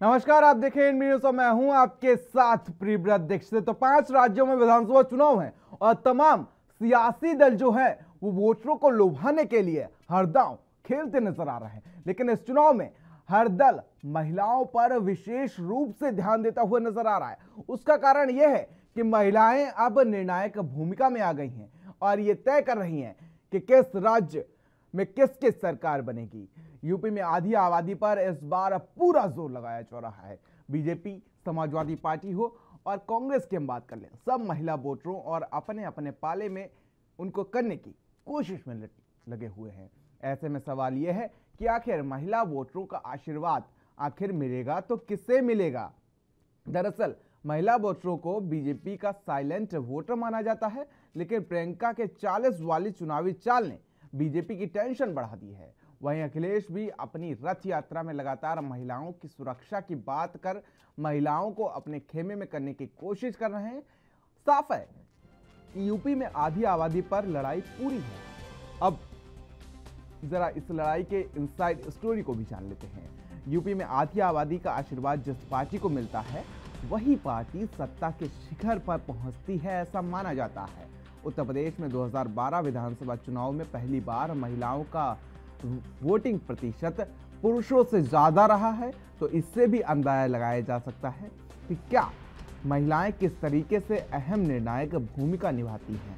नमस्कार, आप देखें इन न्यूज़ और मैं हूं आपके साथ प्रियव्रत दीक्षित। तो 5 राज्यों में विधानसभा चुनाव है और तमाम सियासी दल जो है वो वोटरों को लुभाने के लिए हर दांव खेलते नजर आ रहे हैं। लेकिन इस चुनाव में हर दल महिलाओं पर विशेष रूप से ध्यान देता हुआ नजर आ रहा है। उसका कारण यह है कि महिलाएं अब निर्णायक भूमिका में आ गई हैं और ये तय कर रही हैं कि किस राज्य में किसकी सरकार बनेगी। यूपी में आधी आबादी पर इस बार पूरा जोर लगाया जा रहा है। बीजेपी, समाजवादी पार्टी हो और कांग्रेस की हम बात कर लें, सब महिला वोटरों और अपने अपने पाले में उनको करने की कोशिश में लगे हुए हैं। ऐसे में सवाल यह है कि आखिर महिला वोटरों का आशीर्वाद आखिर मिलेगा तो किससे मिलेगा। दरअसल महिला वोटरों को बीजेपी का साइलेंट वोटर माना जाता है, लेकिन प्रियंका के 40 वाली चुनावी चाल ने बीजेपी की टेंशन बढ़ा दी है। वहीं अखिलेश भी अपनी रथ यात्रा में लगातार महिलाओं की सुरक्षा की बात कर महिलाओं को अपने खेमे में करने की कोशिश कर रहे हैं। साफ है कि यूपी में आधी आबादी पर लड़ाई पूरी है। अब जरा इस लड़ाई के इनसाइड स्टोरी को भी जान लेते हैं। यूपी में आधी आबादी का आशीर्वाद जिस पार्टी को मिलता है वही पार्टी सत्ता के शिखर पर पहुंचती है, ऐसा माना जाता है। उत्तर प्रदेश में 2012 विधानसभा चुनाव में पहली बार महिलाओं का वोटिंग प्रतिशत पुरुषों से ज्यादा रहा है, तो इससे भी अंदाजा लगाया जा सकता है कि क्या महिलाएं किस तरीके से अहम निर्णायक भूमिका निभाती हैं।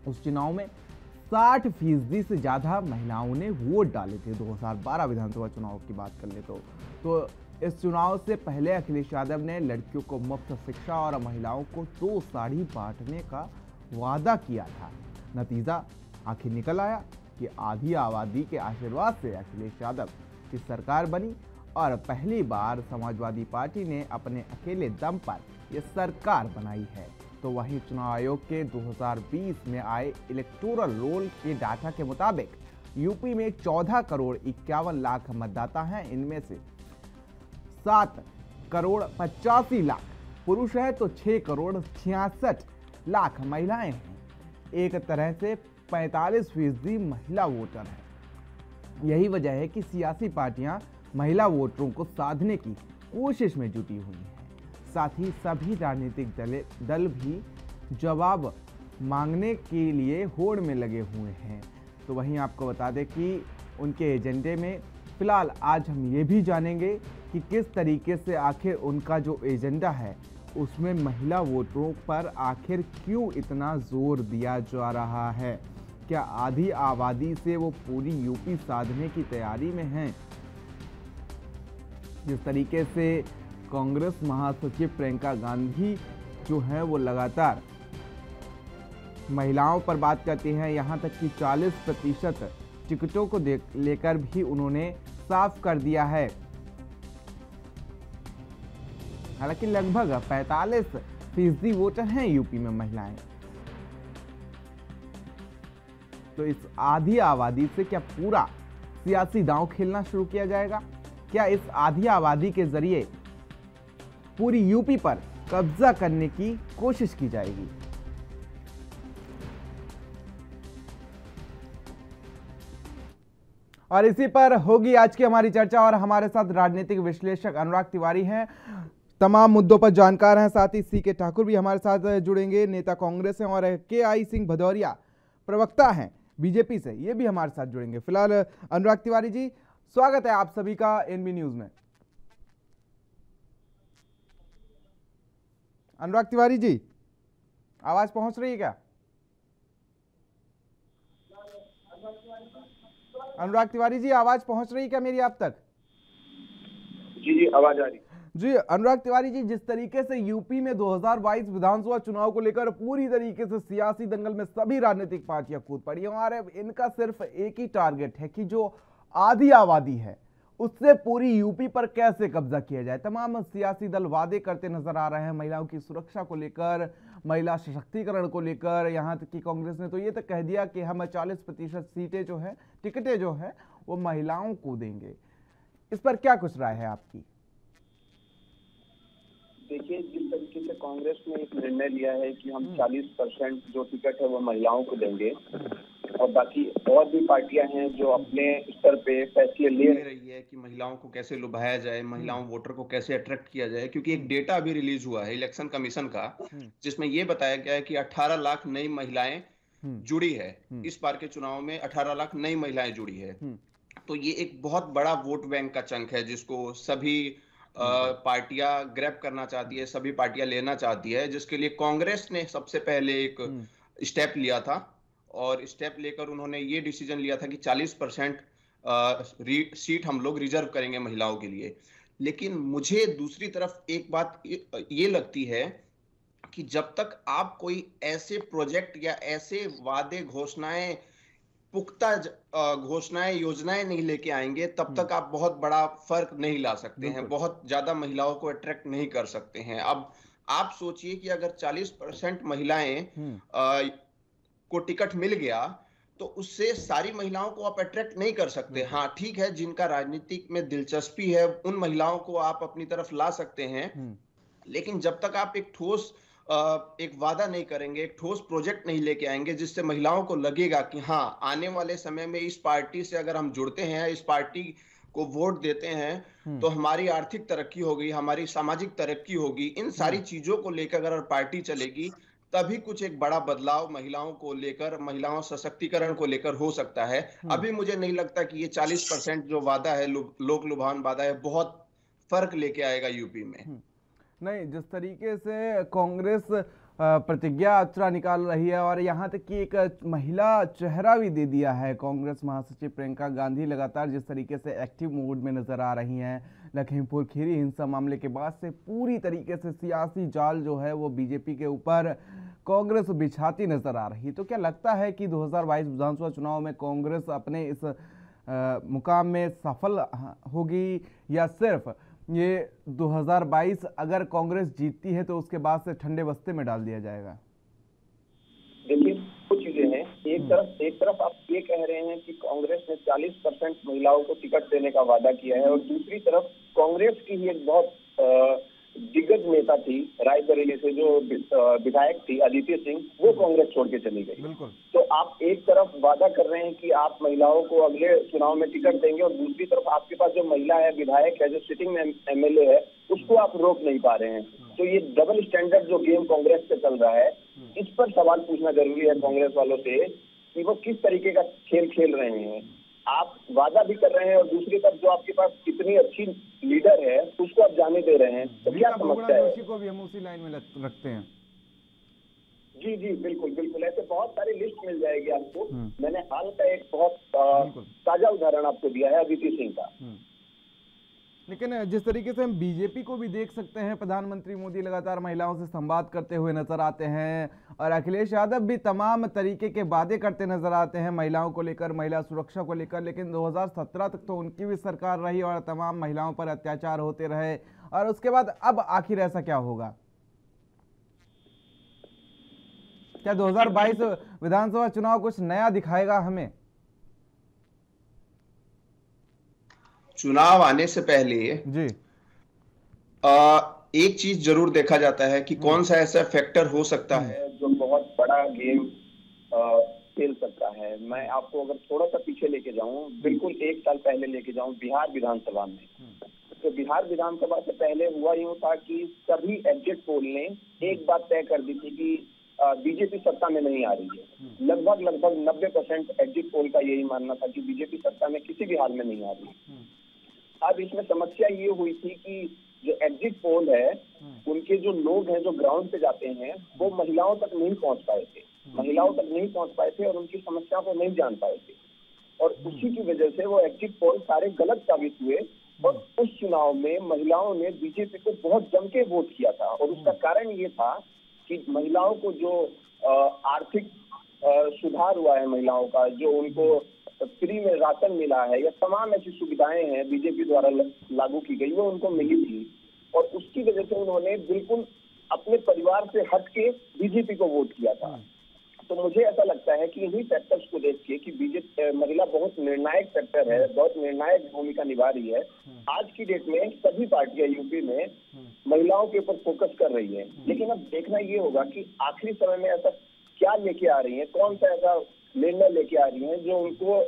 उस चुनाव में 60% से ज्यादा महिलाओं ने वोट डाले थे। 2012 विधानसभा चुनाव की बात कर ले तो इस चुनाव से पहले अखिलेश यादव ने लड़कियों को मुफ्त शिक्षा और महिलाओं को 2 साड़ी बांटने का वादा किया था। नतीजा आखिर निकल आया कि आधी आबादी के आशीर्वाद से अखिलेश यादव की सरकार बनी और पहली बार समाजवादी पार्टी ने अपने अकेले दम पर यह सरकार बनाई है। तो वहीं चुनाव आयोग के 2020 में आए इलेक्टोरल रोल के डाटा के मुताबिक यूपी में 14 करोड़ 51 लाख मतदाता हैं। इनमें से 7 करोड़ 85 लाख पुरुष है तो 6 करोड़ 66 लाख महिलाएं हैं। एक तरह से 45% महिला वोटर है। यही वजह है कि सियासी पार्टियां महिला वोटरों को साधने की कोशिश में जुटी हुई हैं। साथ ही सभी राजनीतिक दल भी जवाब मांगने के लिए होड़ में लगे हुए हैं। तो वहीं आपको बता दें कि उनके एजेंडे में फिलहाल आज हम ये भी जानेंगे कि किस तरीके से आखिर उनका जो एजेंडा है उसमें महिला वोटरों पर आखिर क्यों इतना जोर दिया जा रहा है। क्या आधी आबादी से वो पूरी यूपी साधने की तैयारी में हैं। जिस तरीके से कांग्रेस महासचिव प्रियंका गांधी जो है वो लगातार महिलाओं पर बात करती हैं, यहां तक कि 40% टिकटों को लेकर भी उन्होंने साफ कर दिया है। हालांकि लगभग 45% वोटर हैं यूपी में महिलाएं। तो इस आधी आबादी से क्या पूरा सियासी दांव खेलना शुरू किया जाएगा? क्या इस आधी आबादी के जरिए पूरी यूपी पर कब्जा करने की कोशिश की जाएगी? और इसी पर होगी आज की हमारी चर्चा और हमारे साथ राजनीतिक विश्लेषक अनुराग तिवारी हैं, तमाम मुद्दों पर जानकार हैं। साथ ही सीके ठाकुर भी हमारे साथ जुड़ेंगे, नेता कांग्रेस हैं, और के.आई. सिंह भदौरिया प्रवक्ता हैं बीजेपी से, ये भी हमारे साथ जुड़ेंगे। फिलहाल अनुराग तिवारी जी, स्वागत है आप सभी का एनबी न्यूज में। अनुराग तिवारी जी, आवाज पहुंच रही है क्या? अनुराग तिवारी जी, आवाज पहुंच रही है क्या मेरी आप तक? जी आवाज आ रही जी। अनुराग तिवारी जी, जिस तरीके से यूपी में 2022 विधानसभा चुनाव को लेकर पूरी तरीके से सियासी दंगल में सभी राजनीतिक पार्टियां कूद पड़ी हैं और इनका सिर्फ एक ही टारगेट है कि जो आधी आबादी है उससे पूरी यूपी पर कैसे कब्जा किया जाए। तमाम सियासी दल वादे करते नजर आ रहे हैं महिलाओं की सुरक्षा को लेकर, महिला सशक्तिकरण को लेकर। यहाँ तक कि कांग्रेस ने तो ये तक कह दिया कि हम 40% सीटें जो है, टिकटें जो है वो महिलाओं को देंगे। इस पर क्या कुछ राय है आपकी? देखिए, जिस तरीके से कांग्रेस ने एक निर्णय लिया है कि हम 40% जो टिकट है वो महिलाओं को देंगे और बाकी और भी पार्टियां हैं जो अपने स्तर पे फैसले ले रही है कि महिलाओं को कैसे लुभाया जाए, महिलाओं वोटर को कैसे अट्रैक्ट किया जाए। क्योंकि एक डेटा अभी रिलीज हुआ है इलेक्शन कमीशन का, जिसमें यह बताया गया है कि 18 लाख नई महिलाएं जुड़ी है। इस बार के चुनाव में 18 लाख नई महिलाएं जुड़ी है। तो ये एक बहुत बड़ा वोट बैंक का चंक है जिसको सभी पार्टियां ग्रैब करना चाहती है, सभी पार्टियां लेना चाहती है, जिसके लिए कांग्रेस ने सबसे पहले एक स्टेप लिया था। और स्टेप लेकर उन्होंने ये डिसीजन लिया था कि 40% सीट हम लोग रिजर्व करेंगे महिलाओं के लिए। लेकिन मुझे दूसरी तरफ एक बात ये लगती है कि जब तक आप कोई ऐसे प्रोजेक्ट या ऐसे वादे घोषणाएं, पुख्ता घोषणाएं, योजनाएं नहीं लेके आएंगे, तब तक आप बहुत बड़ा फर्क नहीं ला सकते हैं, बहुत ज्यादा महिलाओं को अट्रैक्ट नहीं कर सकते हैं। अब आप सोचिए कि अगर 40% महिलाएं को टिकट मिल गया तो उससे सारी महिलाओं को आप अट्रैक्ट नहीं कर सकते। हाँ ठीक है, जिनका राजनीतिक में दिलचस्पी है उन महिलाओं को आप अपनी तरफ ला सकते हैं, लेकिन जब तक आप एक ठोस एक वादा नहीं करेंगे, एक ठोस प्रोजेक्ट नहीं लेके आएंगे जिससे महिलाओं को लगेगा कि हाँ आने वाले समय में इस पार्टी से अगर हम जुड़ते हैं, इस पार्टी को वोट देते हैं तो हमारी आर्थिक तरक्की होगी, हमारी सामाजिक तरक्की होगी, इन सारी चीजों को लेकर अगर पार्टी चलेगी तभी कुछ एक बड़ा बदलाव महिलाओं को लेकर, महिलाओं सशक्तिकरण को लेकर हो सकता है। अभी मुझे नहीं लगता कि ये 40% जो वादा है, लोक लुभावन वादा है, बहुत फर्क लेके आएगा यूपी में। नहीं, जिस तरीके से कांग्रेस प्रतिज्ञा यात्रा निकाल रही है और यहाँ तक कि एक महिला चेहरा भी दे दिया है, कांग्रेस महासचिव प्रियंका गांधी लगातार जिस तरीके से एक्टिव मोड में नजर आ रही हैं, लखीमपुर खीरी हिंसा मामले के बाद से पूरी तरीके से सियासी जाल जो है वो बीजेपी के ऊपर कांग्रेस बिछाती नजर आ रही है। तो क्या लगता है कि 2022 विधानसभा चुनाव में कांग्रेस अपने इस मुकाम में सफल होगी, या सिर्फ ये 2022 अगर कांग्रेस जीतती है तो उसके बाद से ठंडे बस्ते में डाल दिया जाएगा? देखिए, कुछ चीजें हैं। एक तरफ आप ये कह रहे हैं कि कांग्रेस ने 40% महिलाओं को टिकट देने का वादा किया है, और दूसरी तरफ कांग्रेस की ही एक बहुत दिग्गज नेता थी रायबरेली से, जो विधायक थी अदिति सिंह, वो कांग्रेस छोड़ के चली गई। तो आप एक तरफ वादा कर रहे हैं कि आप महिलाओं को अगले चुनाव में टिकट देंगे, और दूसरी तरफ आपके पास जो महिला है, विधायक है, जो सिटिंग में एमएलए है, उसको आप रोक नहीं पा रहे हैं। तो ये डबल स्टैंडर्ड जो गेम कांग्रेस से चल रहा है, इस पर सवाल पूछना जरूरी है कांग्रेस वालों से कि वो किस तरीके का खेल खेल रहे हैं। आप वादा भी कर रहे हैं और दूसरी तरफ जो आपके पास इतनी अच्छी लीडर है उसको आप जाने दे रहे हैं, तो क्या समस्या है? को भी हम उसी लाइन में रखते हैं। जी जी, बिल्कुल बिल्कुल, ऐसे बहुत सारी लिस्ट मिल जाएगी आपको। मैंने हाल का एक बहुत ताजा उदाहरण आपको दिया है अदिति सिंह का। लेकिन जिस तरीके से हम बीजेपी को भी देख सकते हैं, प्रधानमंत्री मोदी लगातार महिलाओं से संवाद करते हुए नजर आते हैं, और अखिलेश यादव भी तमाम तरीके के वादे करते नजर आते हैं महिलाओं को लेकर, महिला सुरक्षा को लेकर। लेकिन 2017 तक तो उनकी भी सरकार रही और तमाम महिलाओं पर अत्याचार होते रहे, और उसके बाद अब आखिर ऐसा क्या होगा? क्या 2022 विधानसभा चुनाव कुछ नया दिखाएगा हमें? चुनाव आने से पहले जी एक चीज जरूर देखा जाता है कि कौन सा ऐसा फैक्टर हो सकता है जो बहुत बड़ा गेम खेल सकता है। मैं आपको अगर थोड़ा सा पीछे लेके जाऊं, बिल्कुल 1 साल पहले लेके जाऊं, बिहार विधानसभा में, तो बिहार विधानसभा से पहले हुआ यूं था कि सभी एग्जिट पोल ने एक बात तय कर दी थी कि बीजेपी सत्ता में नहीं आ रही है। लगभग 90% एग्जिट पोल का यही मानना था कि बीजेपी सत्ता में किसी भी हाल में नहीं आ रही है। अब इसमें समस्या ये हुई थी कि जो एग्जिट पोल है, उनके जो लोग हैं जो ग्राउंड पे जाते हैं, वो महिलाओं तक नहीं पहुंच पाए थे और उनकी समस्या को नहीं जान पाए थे, और उसी की वजह से वो एग्जिट पोल सारे गलत साबित हुए। और उस चुनाव में महिलाओं ने बीजेपी को बहुत जम के वोट किया था, और उसका कारण ये था कि महिलाओं को जो आर्थिक सुधार हुआ है, महिलाओं का जो उनको फ्री में राशन मिला है या तमाम ऐसी सुविधाएं हैं बीजेपी द्वारा लागू की गई, वो उनको मिली थी, और उसकी वजह से उन्होंने बिल्कुल अपने परिवार से हट के बीजेपी को वोट किया था। तो मुझे ऐसा लगता है कि इन्हीं फैक्टर्स को देख के कि बीजेपी महिला बहुत निर्णायक फैक्टर है, बहुत निर्णायक भूमिका निभा रही है। आज की डेट में सभी पार्टियां यूपी में महिलाओं के ऊपर फोकस कर रही है, लेकिन अब देखना ये होगा कि आखिरी समय में ऐसा क्या लेके आ रही है, कौन सा ऐसा निर्णय लेके आ रही हैं जो उनको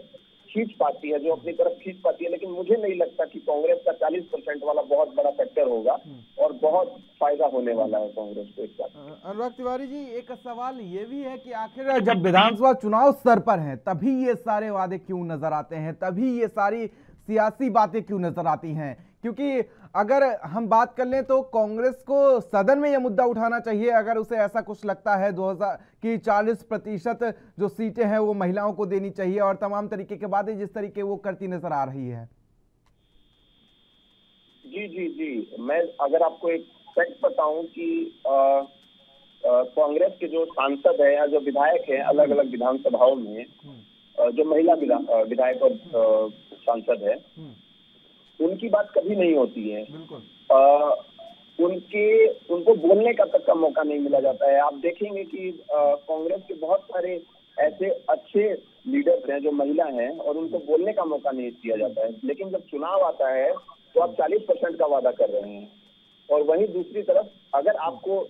खींच पाती है, जो अपनी तरफ खींच पाती है। लेकिन मुझे नहीं लगता कि कांग्रेस का 40% वाला बहुत बड़ा फैक्टर होगा और बहुत फायदा होने वाला है कांग्रेस को इस बात। अनुराग तिवारी जी, एक सवाल ये भी है कि आखिर जब विधानसभा चुनाव स्तर पर हैं तभी ये सारे वादे क्यों नजर आते हैं, तभी ये सारी सियासी बातें क्यों नजर आती हैं? क्योंकि अगर हम बात कर लें तो कांग्रेस को सदन में यह मुद्दा उठाना चाहिए अगर उसे ऐसा कुछ लगता है 2000 की 40% जो सीटें हैं वो महिलाओं को देनी चाहिए, और तमाम तरीके के वादे जिस तरीके वो करती नजर आ रही है। जी जी जी, मैं अगर आपको एक फैक्ट बताऊं कि कांग्रेस के जो सांसद है या जो विधायक हैं अलग अलग विधानसभाओं में, जो महिला विधायक और सांसद है, उनकी बात कभी नहीं होती है। उनको बोलने का तक का मौका नहीं मिला जाता है। आप देखेंगे कि कांग्रेस के बहुत सारे ऐसे अच्छे लीडर्स हैं जो महिला हैं और उनको बोलने का मौका नहीं दिया जाता है। लेकिन जब चुनाव आता है तो आप 40% का वादा कर रहे हैं, और वहीं दूसरी तरफ अगर आपको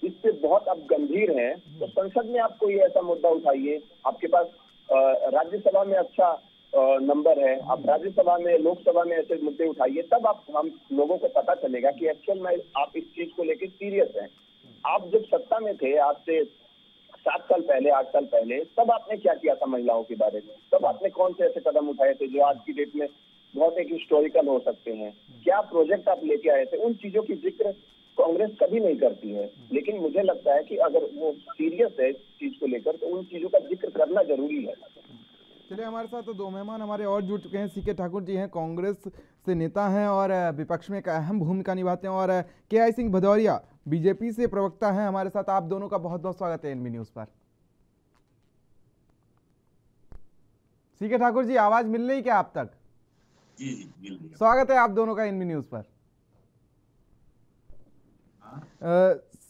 इससे बहुत आप गंभीर हैं तो संसद में आप कोई ऐसा मुद्दा उठाइए। आपके पास राज्यसभा में अच्छा नंबर है, आप राज्यसभा में लोकसभा में ऐसे मुद्दे उठाइए, तब आप हम लोगों को पता चलेगा कि एक्चुअल में आप इस चीज को लेकर सीरियस हैं। आप जब सत्ता में थे आज से 7 साल पहले 8 साल पहले, तब आपने क्या किया था महिलाओं के बारे में? तब आपने कौन से ऐसे कदम उठाए थे जो आज की डेट में बहुत एक हिस्टोरिकल हो सकते हैं? क्या प्रोजेक्ट आप लेके आए थे? उन चीजों की जिक्र कांग्रेस कभी नहीं करती है। लेकिन मुझे लगता है कि अगर वो सीरियस है इस चीज को लेकर तो उन चीजों का जिक्र करना जरूरी है। चलिए, हमारे साथ तो 2 मेहमान हमारे और जुड़ चुके हैं। सीके ठाकुर जी हैं, कांग्रेस से नेता हैं और विपक्ष में एक अहम भूमिका निभाते हैं, और के.आई. सिंह भदौरिया बीजेपी से प्रवक्ता हैं हमारे साथ। आप दोनों का बहुत बहुत स्वागत है एनबी न्यूज पर। सीके ठाकुर जी, आवाज मिल रही क्या आप तक? जी जी मिल रही है। स्वागत है आप दोनों का एनबी न्यूज पर।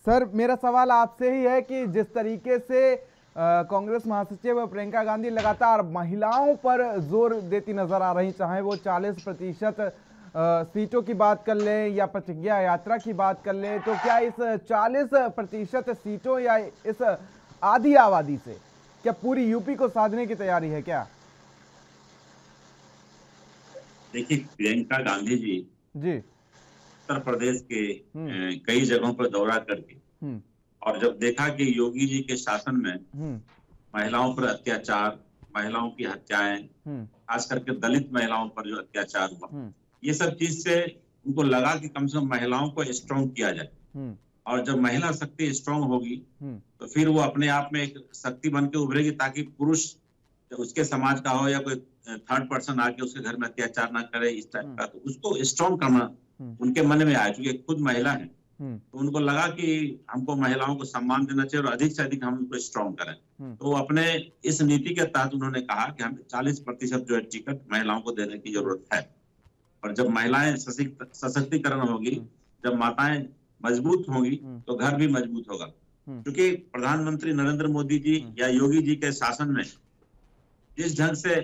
सर, मेरा सवाल आपसे ही है कि जिस तरीके से कांग्रेस महासचिव प्रियंका गांधी लगातार महिलाओं पर जोर देती नजर आ रही, चाहे वो 40% सीटों की बात कर लें या प्रतिज्ञा यात्रा की बात कर लें, तो क्या इस 40% सीटों या इस आधी आबादी से क्या पूरी यूपी को साधने की तैयारी है क्या? देखिए, प्रियंका गांधी जी उत्तर प्रदेश के कई जगहों पर दौरा करके और जब देखा कि योगी जी के शासन में महिलाओं पर अत्याचार, महिलाओं की हत्याएं, खास करके दलित महिलाओं पर जो अत्याचार हुआ, ये सब चीज से उनको लगा कि कम से कम महिलाओं को स्ट्रॉन्ग किया जाए। और जब महिला शक्ति स्ट्रॉन्ग होगी तो फिर वो अपने आप में एक शक्ति बन के उभरेगी, ताकि पुरुष उसके समाज का हो या कोई थर्ड पर्सन आके उसके घर में अत्याचार ना करे इस टाइप का, तो उसको स्ट्रॉन्ग करना उनके मन में आया। क्योंकि खुद महिला है तो उनको लगा कि हमको महिलाओं को सम्मान देना चाहिए और अधिक से अधिक हम उनको स्ट्रॉन्ग करें। तो अपने इस नीति के तहत उन्होंने कहा कि हमें 40% जो है टिकट महिलाओं को देने की जरूरत है। और जब महिलाएं सशक्तिकरण होगी, जब माताएं मजबूत होंगी तो घर भी मजबूत होगा। क्योंकि प्रधानमंत्री नरेंद्र मोदी जी या योगी जी के शासन में जिस ढंग से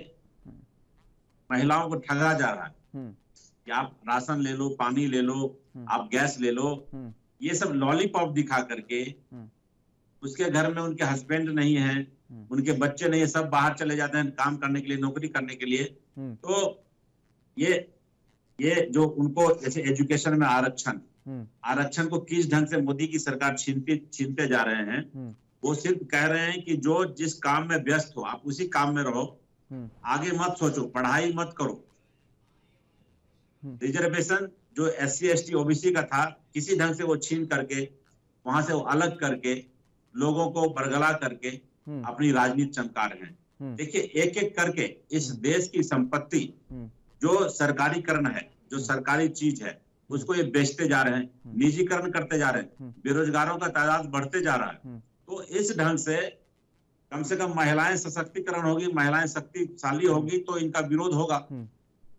महिलाओं को ठगा जा रहा है कि आप राशन ले लो, पानी ले लो, आप गैस ले लो, ये सब लॉलीपॉप दिखा करके, उसके घर में उनके हस्बैंड नहीं है, उनके बच्चे नहीं है, सब बाहर चले जाते हैं काम करने के लिए, नौकरी करने के लिए। तो ये जो उनको जैसे एजुकेशन में आरक्षण को किस ढंग से मोदी की सरकार छीनते जा रहे हैं। वो सिर्फ कह रहे हैं कि जो जिस काम में व्यस्त हो आप उसी काम में रहो, आगे मत सोचो, पढ़ाई मत करो। रिजर्वेशन जो SC ST OBC का था, किसी ढंग से वो छीन करके वहां से वो अलग करके लोगों को बरगला करके अपनी राजनीति चमका रहे हैं। देखिए, एक एक करके इस देश की संपत्ति जो सरकारीकरण है, जो सरकारी चीज है, उसको ये बेचते जा रहे हैं, निजीकरण करते जा रहे हैं, बेरोजगारों का तादाद बढ़ते जा रहा है। तो इस ढंग से कम महिलाएं सशक्तिकरण होगी, महिलाएं शक्तिशाली होगी तो इनका विरोध होगा।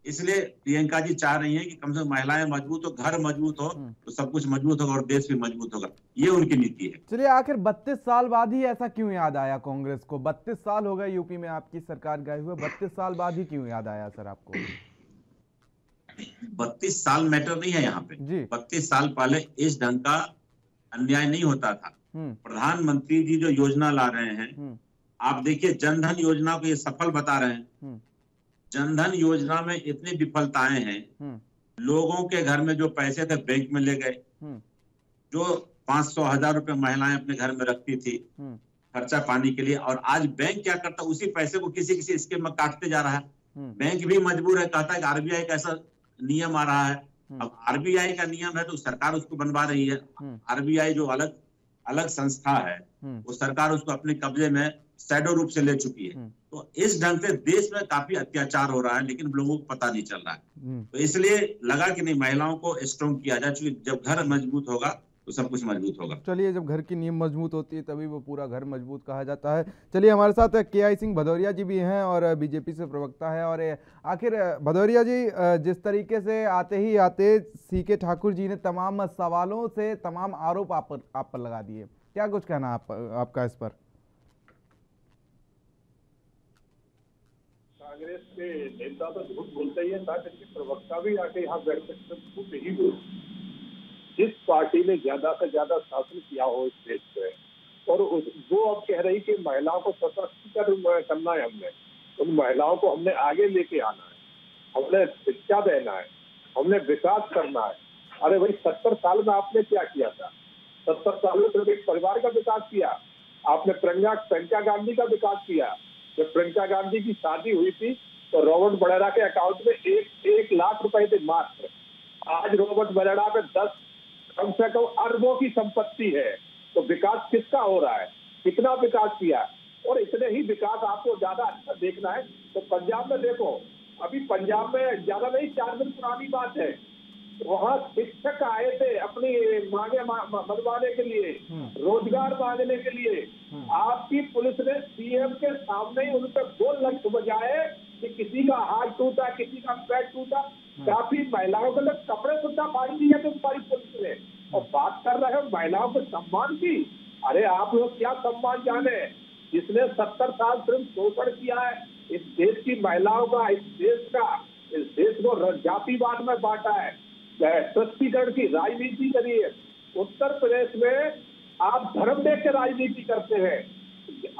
इसलिए प्रियंका जी चाह रही हैं कि कम से कम महिलाएं मजबूत हो, घर मजबूत हो तो सब कुछ मजबूत होगा और देश भी मजबूत होगा। ये उनकी नीति है। चलिए, आखिर 32 साल बाद ही ऐसा क्यों याद आया कांग्रेस को? 32 साल हो गए यूपी में आपकी सरकार गए हुए, 32 साल बाद ही क्यों याद आया सर आपको? 32 साल मैटर नहीं है यहाँ पे। 32 साल पहले इस ढंग का अन्याय नहीं होता था। प्रधानमंत्री जी जो योजना ला रहे हैं आप देखिए जनधन योजना को ये सफल बता रहे हैं। जनधन योजना में इतनी विफलताएं हैं, लोगों के घर में जो पैसे थे बैंक में ले गए, जो 500-1000 रुपए महिलाएं अपने घर में रखती थी खर्चा पानी के लिए, और आज बैंक क्या करता है, उसी पैसे को किसी किसी स्कीम में काटते जा रहा है। बैंक भी मजबूर है, कहता है कि आरबीआई का ऐसा नियम आ रहा है। अब आरबीआई का नियम है तो सरकार उसको बनवा रही है। आरबीआई जो अलग अलग संस्था है, वो सरकार उसको अपने कब्जे में शैडो रूप से ले चुकी है। तो इस ढंग से देश में काफी अत्याचार हो रहा है, लेकिन लोगों को पता नहीं चल रहा है। तो इसलिए लगा कि नहीं, महिलाओं को स्ट्रॉन्ग किया जाए, क्योंकि जब घर मजबूत होगा तो सब कुछ मजबूत होगा। चलिए, जब घर की नींव मजबूत होती है तभी वो पूरा घर मजबूत कहा जाता है। चलिए, हमारे साथ केआई सिंह भदौरिया जी भी हैं और बीजेपी से प्रवक्ता है। और आखिर भदौरिया जी, जिस तरीके से आते ही आते सीके ठाकुर जी ने तमाम सवालों से तमाम आरोप आप पर लगा दिए, क्या कुछ कहना आपका इस पर? कांग्रेस के नेता तो झूठ बोलते ही है, साथ इसके प्रवक्ता भी आके यहाँ बैठ सकते झूठ ही बोलते। जिस पार्टी ने ज्यादा से ज्यादा शासन किया हो इस देश पे, और वो अब कह रही कि महिलाओं को सशक्तिकरण करना है, हमने उन महिलाओं को हमने आगे लेके आना है, हमने शिक्षा देना है, हमने विकास करना है। अरे भाई, 70 साल में आपने क्या किया था? 70 साल में सिर्फ एक परिवार का विकास किया आपने। प्रियंका गांधी का विकास किया। जब प्रियंका गांधी की शादी हुई थी तो रॉबर्ट वड्रा के अकाउंट में 1 लाख रुपए थे मात्र। आज रॉबर्ट वड्रा पे कम से कम अरबों की संपत्ति है। तो विकास किसका हो रहा है? कितना विकास किया? और इतने ही विकास आपको ज्यादा अच्छा देखना है तो पंजाब में देखो। अभी पंजाब में ज्यादा नहीं, 4 दिन पुरानी बात है, वहाँ शिक्षक आए थे अपनी मांगे मनवाने के लिए, रोजगार मांगने के लिए। आपकी पुलिस ने सीएम के सामने ही उन पर बोल लग बजाए कि किसी का हाथ टूटा, किसी का पैर टूटा, काफी महिलाओं के लिए कपड़े सुद्धा फाड़ दिए थे हमारी पुलिस ने। और बात कर रहे हैं महिलाओं के सम्मान की। अरे आप लोग क्या सम्मान जाने, जिसने 70 साल सिर्फ शोषण किया है इस देश की महिलाओं का, इस देश को जातिवाद में बांटा है, तुष्टीकरण की राजनीति करी है। उत्तर प्रदेश में आप धर्म देख के राजनीति करते हैं।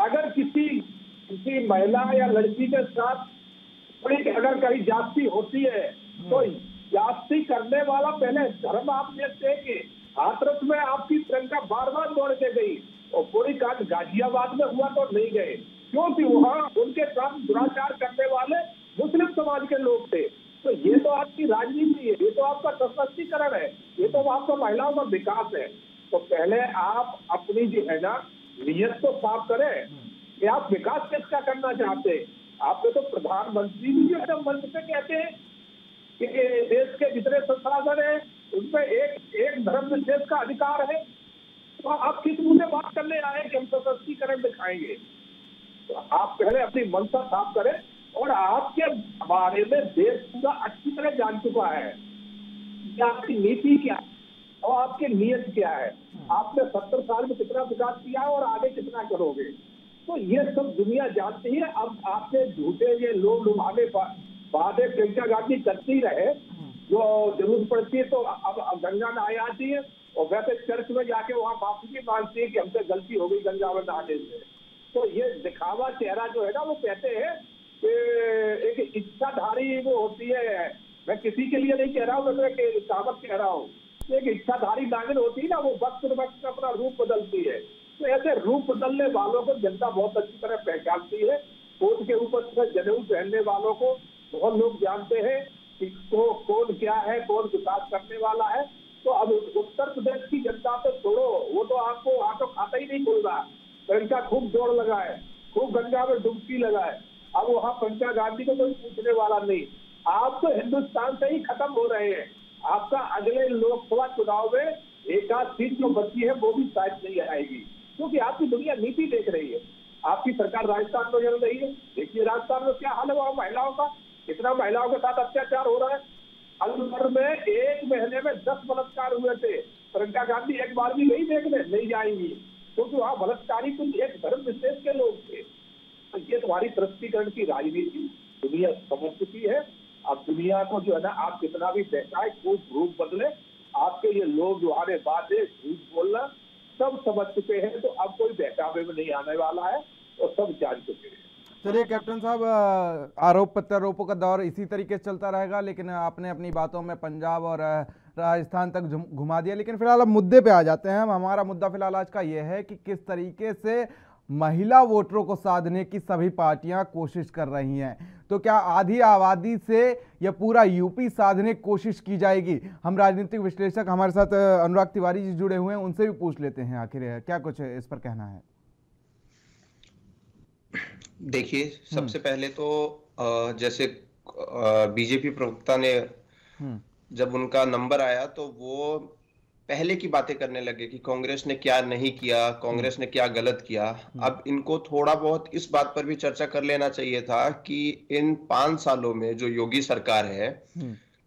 अगर किसी महिला या लड़की के साथ अगर कहीं जाति होती है तो जाति करने वाला पहले धर्म आप देखते हैं कि हाथरस में आपकी प्रियंका बार दौड़ के गई और पूरी कांड गाजियाबाद में हुआ तो नहीं गए, क्योंकि वहाँ उनके साथ दुराचार करने वाले मुस्लिम समाज के लोग थे। तो ये तो आपकी राजनीति है, ये तो आपका सशक्तिकरण है, ये तो आपका महिलाओं का विकास है। तो पहले आप अपनी जो है ना नीयत तो साफ करें कि आप विकास किसका करना चाहते हैं। आपके तो प्रधानमंत्री भी जो है मंच पे कहते हैं कि देश के जितने संसाधन है उनमें एक धर्म विशेष का अधिकार है। तो आप किस मुद्दे बात करने आए कि हम सशक्तिकरण दिखाएंगे? तो आप पहले अपनी मंशा साफ करें। और आपके बारे में देश पूरा अच्छी तरह जान चुका है कि आपकी नीति क्या है और आपकी नीयत क्या है। आपने 70 साल में कितना विकास किया है और आगे कितना करोगे, तो ये सब दुनिया जानती है। अब आपने झूठे ये लोग लुभाने वादे प्रियंका गांधी करती रहे, जो जरूरत पड़ती है तो अब गंगा में आ जाती है और वैसे चर्च में जाके वहाँ माफी भी मांगती है कि हमसे गलती हो गई गंगा में नहाने से। तो ये दिखावा चेहरा जो है ना, वो कहते हैं कि एक इच्छाधारी वो होती है। मैं किसी के लिए नहीं कह रहा हूँ, मैं कहावत कह रहा हूँ। एक इच्छाधारी नागिन होती है ना, वो वक्त वक्त में अपना रूप बदलती है। तो ऐसे रूप बदलने वालों को जनता बहुत अच्छी तरह पहचानती है। कोट के ऊपर जनेऊ पहनने वालों को बहुत लोग जानते हैं कि कौन क्या है, कौन विकास करने वाला है। तो अब उत्तर प्रदेश की जनता तो छोड़ो, वो तो आपको आंखों खाता ही नहीं खुल रहा। प्रियंका खूब दौड़ लगाए, खूब गंगा में डुबकी लगाए, अब वहाँ प्रियंका गांधी को कोई पूछने वाला नहीं। आप तो हिंदुस्तान से ही खत्म हो रहे हैं। आपका अगले लोकसभा चुनाव में एक आध सीट जो बची है वो भी शायद नहीं आएगी, क्योंकि आपकी दुनिया नीति देख रही है। आपकी सरकार राजस्थान में चल रही है, देखिए राजस्थान में क्या हाल है वहाँ महिलाओं का, कितना महिलाओं के साथ अत्याचार हो रहा है। अलवर में 1 महीने में 10 बलात्कार हुए थे। प्रियंका गांधी एक बार भी नहीं देखने नहीं जाएंगी, क्योंकि वहाँ बलात्कारी कुछ एक धर्म विशेष के लोग थे। तो ये तुम्हारी तुष्टीकरण की राजनीति दुनिया समझ चुकी है। अब दुनिया को जो है ना, आप कितना भी बहकाए, खूब रूप बदले, आपके ये लोग जो आने बातें झूठ बोलना सब समझ चुके हैं। तो अब कोई बहकावे में नहीं आने वाला है। और सब जान चुके हैं। चलिए कैप्टन साहब, आरोप प्रत्यारोपों का दौर इसी तरीके से चलता रहेगा, लेकिन आपने अपनी बातों में पंजाब और राजस्थान तक घुमा दिया। लेकिन फिलहाल अब मुद्दे पे आ जाते हैं। हमारा मुद्दा फिलहाल आज का यह है कि किस तरीके से महिला वोटरों को साधने की सभी पार्टियां कोशिश कर रही हैं। तो क्या आधी आबादी से यह पूरा यूपी साधने की कोशिश की जाएगी? हम राजनीतिक विश्लेषक हमारे साथ अनुराग तिवारी जी जुड़े हुए हैं, उनसे भी पूछ लेते हैं आखिर क्या कुछ इस पर कहना है। देखिए, सबसे पहले तो जैसे बीजेपी प्रवक्ता ने जब उनका नंबर आया तो वो पहले की बातें करने लगे कि कांग्रेस ने क्या नहीं किया, कांग्रेस ने क्या गलत किया। अब इनको थोड़ा बहुत इस बात पर भी चर्चा कर लेना चाहिए था कि इन 5 सालों में जो योगी सरकार है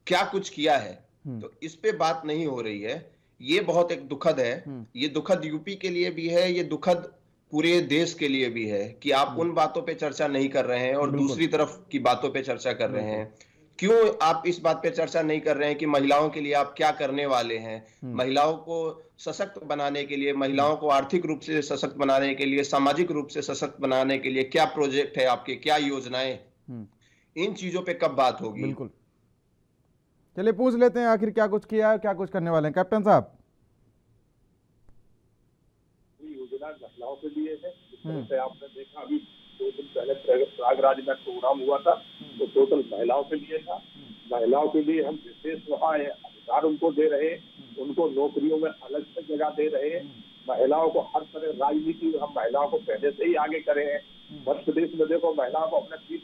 क्या कुछ किया है। तो इस पे बात नहीं हो रही है। ये बहुत एक दुखद है। ये दुखद यूपी के लिए भी है, ये दुखद पूरे देश के लिए भी है कि आप उन बातों पे चर्चा नहीं कर रहे हैं और दूसरी तरफ की बातों पे चर्चा कर रहे हैं। क्यों आप इस बात पे चर्चा नहीं कर रहे हैं कि महिलाओं के लिए आप क्या करने वाले हैं? महिलाओं को सशक्त बनाने के लिए, महिलाओं को आर्थिक रूप से सशक्त बनाने के लिए, सामाजिक रूप से सशक्त बनाने के लिए क्या प्रोजेक्ट है आपके, क्या योजनाएं? इन चीजों पे कब बात होगी? बिल्कुल। चलिए पूछ लेते हैं आखिर क्या कुछ किया है, क्या कुछ करने वाले हैं कैप्टन साहब। योजना महिलाओं के लिए है। जैसे आपने देखा अभी 2 दिन पहले प्रयागराज में प्रोग्राम हुआ था तो टोटल महिलाओं के लिए था। महिलाओं के लिए हम विशेष वहाँ अधिकार उनको दे रहे, उनको नौकरियों में अलग से जगह दे रहे, महिलाओं को हर तरह राजनीति हम महिलाओं को पहले से ही आगे करे हैं। मध्य प्रदेश में देखो महिलाओं को अपने सीट,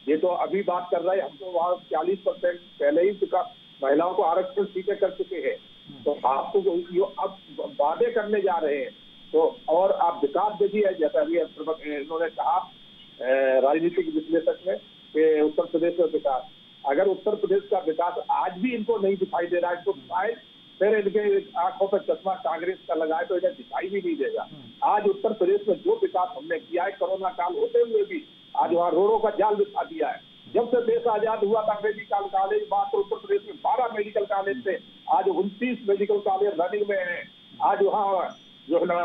ये तो अभी बात कर रहे हैं, हम तो वहाँ 40% पहले ही महिलाओं को आरक्षण सीटें कर चुके हैं। तो आपको अब वादे करने जा रहे हैं तो, और आप विकास देखिए, जैसा अभी इन्होंने कहा राजनीतिक विश्लेषक में कि उत्तर प्रदेश का विकास, अगर उत्तर प्रदेश का विकास आज भी इनको नहीं दिखाई दे रहा है तो शायद फिर इनके आंखों पर चश्मा कांग्रेस का लगाए तो इन्हें दिखाई भी नहीं देगा। आज उत्तर प्रदेश में जो विकास हमने किया है, कोरोना काल होते हुए भी आज वहाँ रोडों का जाल बिछा दिया है। जब से देश आजाद हुआ था मेडिकल कॉलेज मात्र उत्तर प्रदेश में 12 मेडिकल कॉलेज थे, आज 29 मेडिकल कॉलेज रनिंग में है। आज वहाँ जो है ना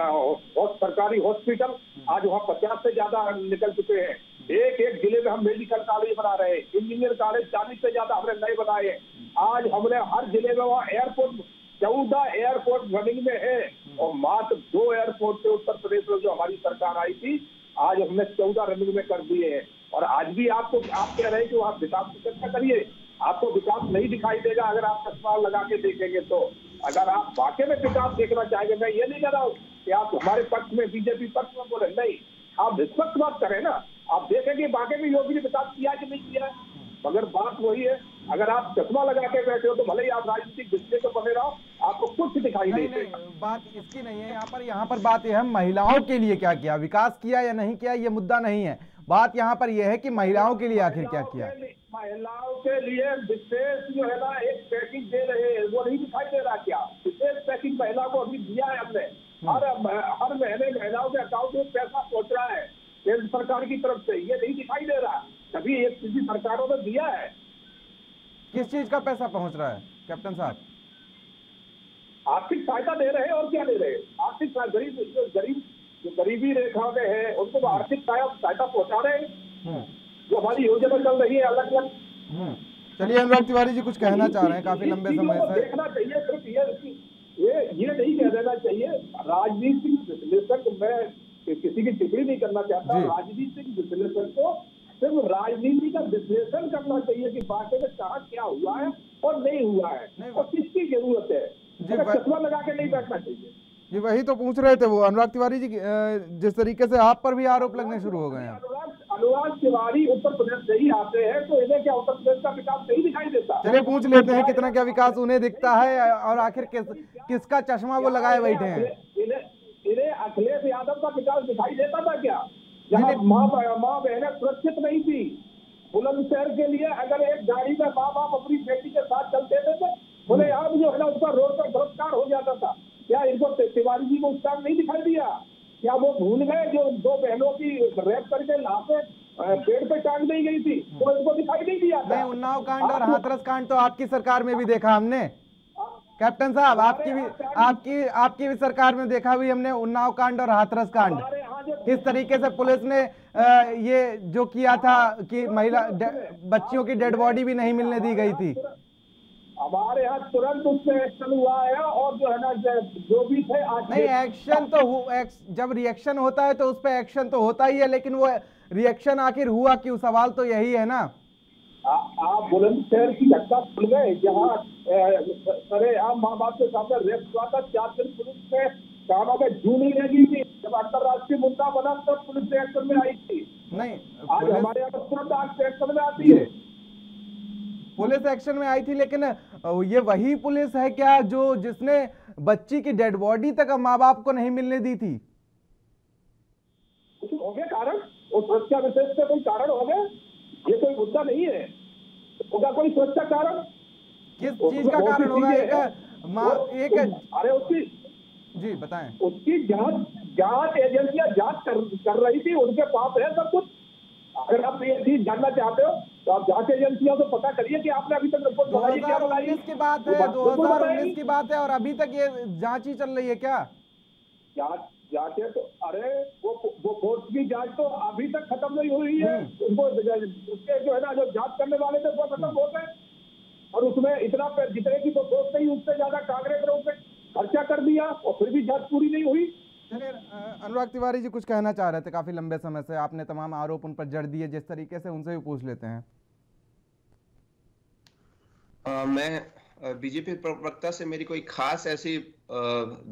सरकारी हॉस्पिटल आज वहाँ 50 से ज्यादा निकल चुके हैं। एक जिले में हम मेडिकल कॉलेज बना रहे हैं, इंजीनियर कॉलेज 40 से ज्यादा हमने नए बनाए हैं। आज हमने हर जिले में वहाँ एयरपोर्ट 14 एयरपोर्ट रनिंग में है और मात्र 2 एयरपोर्ट से उत्तर प्रदेश में जो हमारी सरकार आई थी आज हमने 14 रनिंग में कर दिए हैं। और आज भी आप कह रहे हैं कि आप विकास की चर्चा करिए, आपको विकास नहीं दिखाई देगा अगर आप चश्मा लगा के देखेंगे। तो अगर आप वाकई में विकास देखना चाहेंगे, मैं ये नहीं कह रहा हूँ कि आप हमारे पक्ष में बीजेपी पक्ष में बोले, नहीं, आप निष्पक्ष बात करें ना। आप देखेंगे वाकई में योगी ने विकास किया कि नहीं किया, मगर बात वही है, अगर आप चश्मा लगा के बैठे हो तो भले ही आप राजनीतिक विश्लेषक बने रहो, आपको कुछ दिखाई नहीं देगा। बात इसकी नहीं है यहाँ पर बात यह है महिलाओं के लिए क्या किया, विकास किया या नहीं किया ये मुद्दा नहीं है। बात यहाँ पर यह है कि महिलाओं के लिए आखिर क्या किया। महिलाओं के लिए विशेष जो है ना एक पैकेज दे रहे हैं, वो नहीं दिखाई दे रहा क्या? विशेष पैकेज महिलाओं को अभी दिया है हमने। हर महीने महिलाओं के अकाउंट में पैसा पहुंच रहा है केंद्र सरकार की तरफ से, ये नहीं दिखाई दे रहा। कभी एक किसी सरकारों ने दिया है? किस चीज का पैसा पहुंच रहा है कैप्टन साहब? आर्थिक सहायता दे रहे हैं और क्या दे रहे हैं? आर्थिक जो गरीबी रेखा में है उनको आर्थिक सहायता पहुंचा रहे हैं, जो हमारी योजना चल रही है अलग अलग। चलिए अनुराग तिवारी जी कुछ कहना चाह रहे हैं काफी लंबे समय से। देखना चाहिए सिर्फ ये नहीं कह देना चाहिए। राजनीतिक विश्लेषक, मैं किसी की टिप्पणी नहीं करना चाहता, राजनीतिक विश्लेषक को सिर्फ राजनीति का विश्लेषण करना चाहिए कि वाकई में कहाँ क्या हुआ है और नहीं हुआ है और किसकी जरूरत है। चश्मा लगा के नहीं बैठना चाहिए। जी वही तो पूछ रहे थे वो अनुराग तिवारी जी, जिस तरीके से आप पर भी आरोप लगने शुरू हो गए हैं। अनुराग तिवारी उत्तर प्रदेश से ही आते हैं तो इन्हें क्या उत्तर प्रदेश का विकास नहीं दिखाई देता? चलिए पूछ लेते हैं कितना क्या विकास उन्हें दिखता है और आखिर किसका चश्मा वो लगाए बैठे हैं। इन्हें अखिलेश यादव का विकास दिखाई देता था क्या? जहाँ माँ बहनें सुरक्षित नहीं थी, बुलंदशहर के लिए अगर एक गाड़ी में माँ बाप अपनी बेटी के साथ चलते थे बोले यहाँ जो है ना उसका रोड पर बलात्कार हो जाता था। क्या इनको तिवारी जी को उस टाइम नहीं दिखाई दिया? क्या वो भूल गए जो 2 बहनों की रेप करके लाशें पेड़ पे टांग दी गई थी, तो इनको दिखाई नहीं दिया था? नहीं, उन्नाव कांड और हाथरस कांड तो आपकी सरकार में भी देखा हमने कैप्टन साहब, आपकी भी सरकार में देखा भी हमने उन्नाव कांड और हाथरस कांड। हमारे यहाँ जो किस तरीके से पुलिस ने ये जो किया था कि महिला बच्चियों की डेड बॉडी भी नहीं मिलने दी गई थी। हमारे यहाँ तुरंत उसमें एक्शन हुआ है और जो है ना जो भी थे नहीं, एक्शन तो जब रिएक्शन होता है तो उस पर एक्शन तो होता ही है, लेकिन वो रिएक्शन आखिर हुआ क्यों, सवाल तो यही है ना। आप बुलंदशहर की घटना सुन गए जहाँ सरेआम माँ बाप के सामने रेप हुआ था, 4 दिन पुलिस ने कानों में जू नहीं लगी थी, जब अंतर्राष्ट्रीय मुद्दा बना तब पुलिस एक्शन में आई थी। नहीं, आज हमारे यहाँ तुरंत आज एक्शन में आती है, पुलिस एक्शन में आई थी, लेकिन ये वही पुलिस है क्या जिसने बच्ची की डेड बॉडी तक माँ बाप को नहीं मिलने दी थी? कुछ हो गया कारण, और सुरक्षा विशेष से कोई कारण हो गया, ये कोई मुद्दा नहीं है, होगा कोई सुरक्षा कारण, किस चीज का कारण होगा? अरे उसकी जी बताएं। उसकी जांच एजेंसियां जांच कर रही थी, उनके पास है सब कुछ। अगर आप ये चीज जानना चाहते हो तो आप जांच एजेंसियों से पता करिए कि आपने अभी तक रिपोर्ट बनाई क्या बनाई। 2019 की बात है, 2019 की बात है और अभी तक ये जांच ही चल रही है क्या? जांचें तो अरे वो कोर्ट की जांच तो अभी तक खत्म नहीं हुई है, उनको उसके जो है ना जो जांच करने वाले थे वो खत्म हो गए और उसमें इतना जितने की तो दोस्त नहीं उससे ज्यादा कांग्रेस ने उसमें खर्चा कर दिया और फिर भी जांच पूरी नहीं हुई। चलिए, अनुराग तिवारी जी कुछ कहना चाह रहे थे, काफी लंबे समय से आपने तमाम आरोप उन पर जड़ दिए, जिस तरीके से उनसे भी पूछ लेते हैं। मैं बीजेपी प्रवक्ता से मेरी कोई खास ऐसी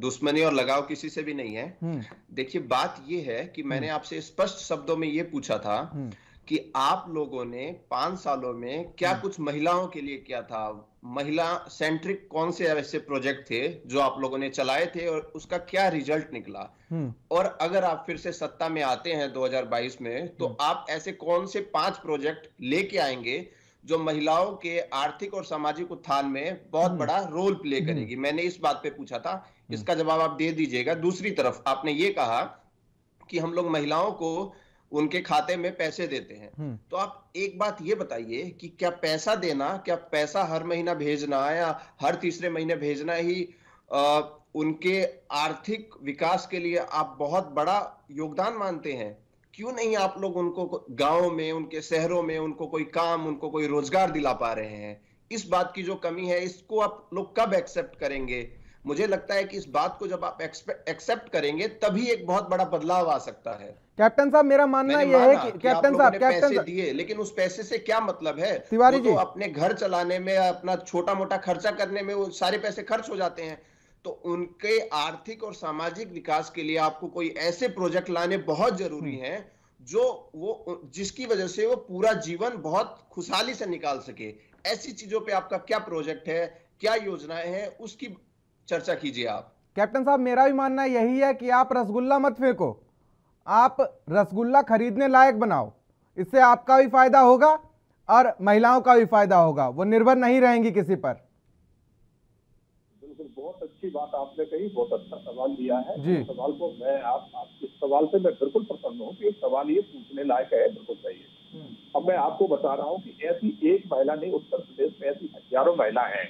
दुश्मनी और लगाव किसी से भी नहीं है। देखिए, बात ये है कि मैंने आपसे स्पष्ट शब्दों में ये पूछा था कि आप लोगों ने 5 सालों में क्या कुछ महिलाओं के लिए किया था, महिला सेंट्रिक कौन से ऐसे प्रोजेक्ट थे जो आप लोगों ने चलाए थे और उसका क्या रिजल्ट निकला, और अगर आप फिर से सत्ता में आते हैं 2022 में तो आप ऐसे कौन से 5 प्रोजेक्ट लेके आएंगे जो महिलाओं के आर्थिक और सामाजिक उत्थान में बहुत बड़ा रोल प्ले करेगी। मैंने इस बात पे पूछा था, इसका जवाब आप दे दीजिएगा। दूसरी तरफ आपने ये कहा कि हम लोग महिलाओं को उनके खाते में पैसे देते हैं, तो आप एक बात ये बताइए कि क्या पैसा देना, क्या पैसा हर महीना भेजना या हर तीसरे महीने भेजना ही उनके आर्थिक विकास के लिए आप बहुत बड़ा योगदान मानते हैं? क्यों नहीं आप लोग उनको गांव में, उनके शहरों में उनको कोई काम, उनको कोई रोजगार दिला पा रहे हैं? इस बात की जो कमी है, इसको आप लोग कब एक्सेप्ट करेंगे? मुझे लगता है कि इस बात को जब आप एक्सेप्ट करेंगे तभी एक बहुत बड़ा बदलाव आ सकता है। कैप्टन साहब, मेरा मानना यह है कि कैप्टन साहब पैसे दिए, लेकिन उस पैसे से क्या मतलब है? तिवारी जी, तो अपने घर चलाने में, अपना छोटा मोटा खर्चा करने में वो सारे पैसे खर्च हो जाते हैं। तो उनके आर्थिक और सामाजिक विकास के लिए आपको कोई ऐसे प्रोजेक्ट लाने बहुत जरूरी हैं जो वो जिसकी वजह से वो पूरा जीवन बहुत खुशहाली से निकाल सके। ऐसी चीजों पे आपका क्या प्रोजेक्ट है, क्या योजनाएं हैं, उसकी चर्चा कीजिए आप। कैप्टन साहब, मेरा भी मानना यही है कि आप रसगुल्ला मत फेंको, आप रसगुल्ला खरीदने लायक बनाओ, इससे आपका भी फायदा होगा और महिलाओं का भी फायदा होगा, वो निर्भर नहीं रहेंगी किसी पर। बिल्कुल, बहुत अच्छी बात आपने कही, बहुत अच्छा सवाल दिया है जी। सवाल को मैं आपके सवाल से मैं बिल्कुल प्रसन्न हूँ कि सवाल ये पूछने लायक है, बिल्कुल सही है। अब मैं आपको बता रहा हूँ कि ऐसी एक महिला नहीं, उत्तर प्रदेश में ऐसी हजारों महिला हैं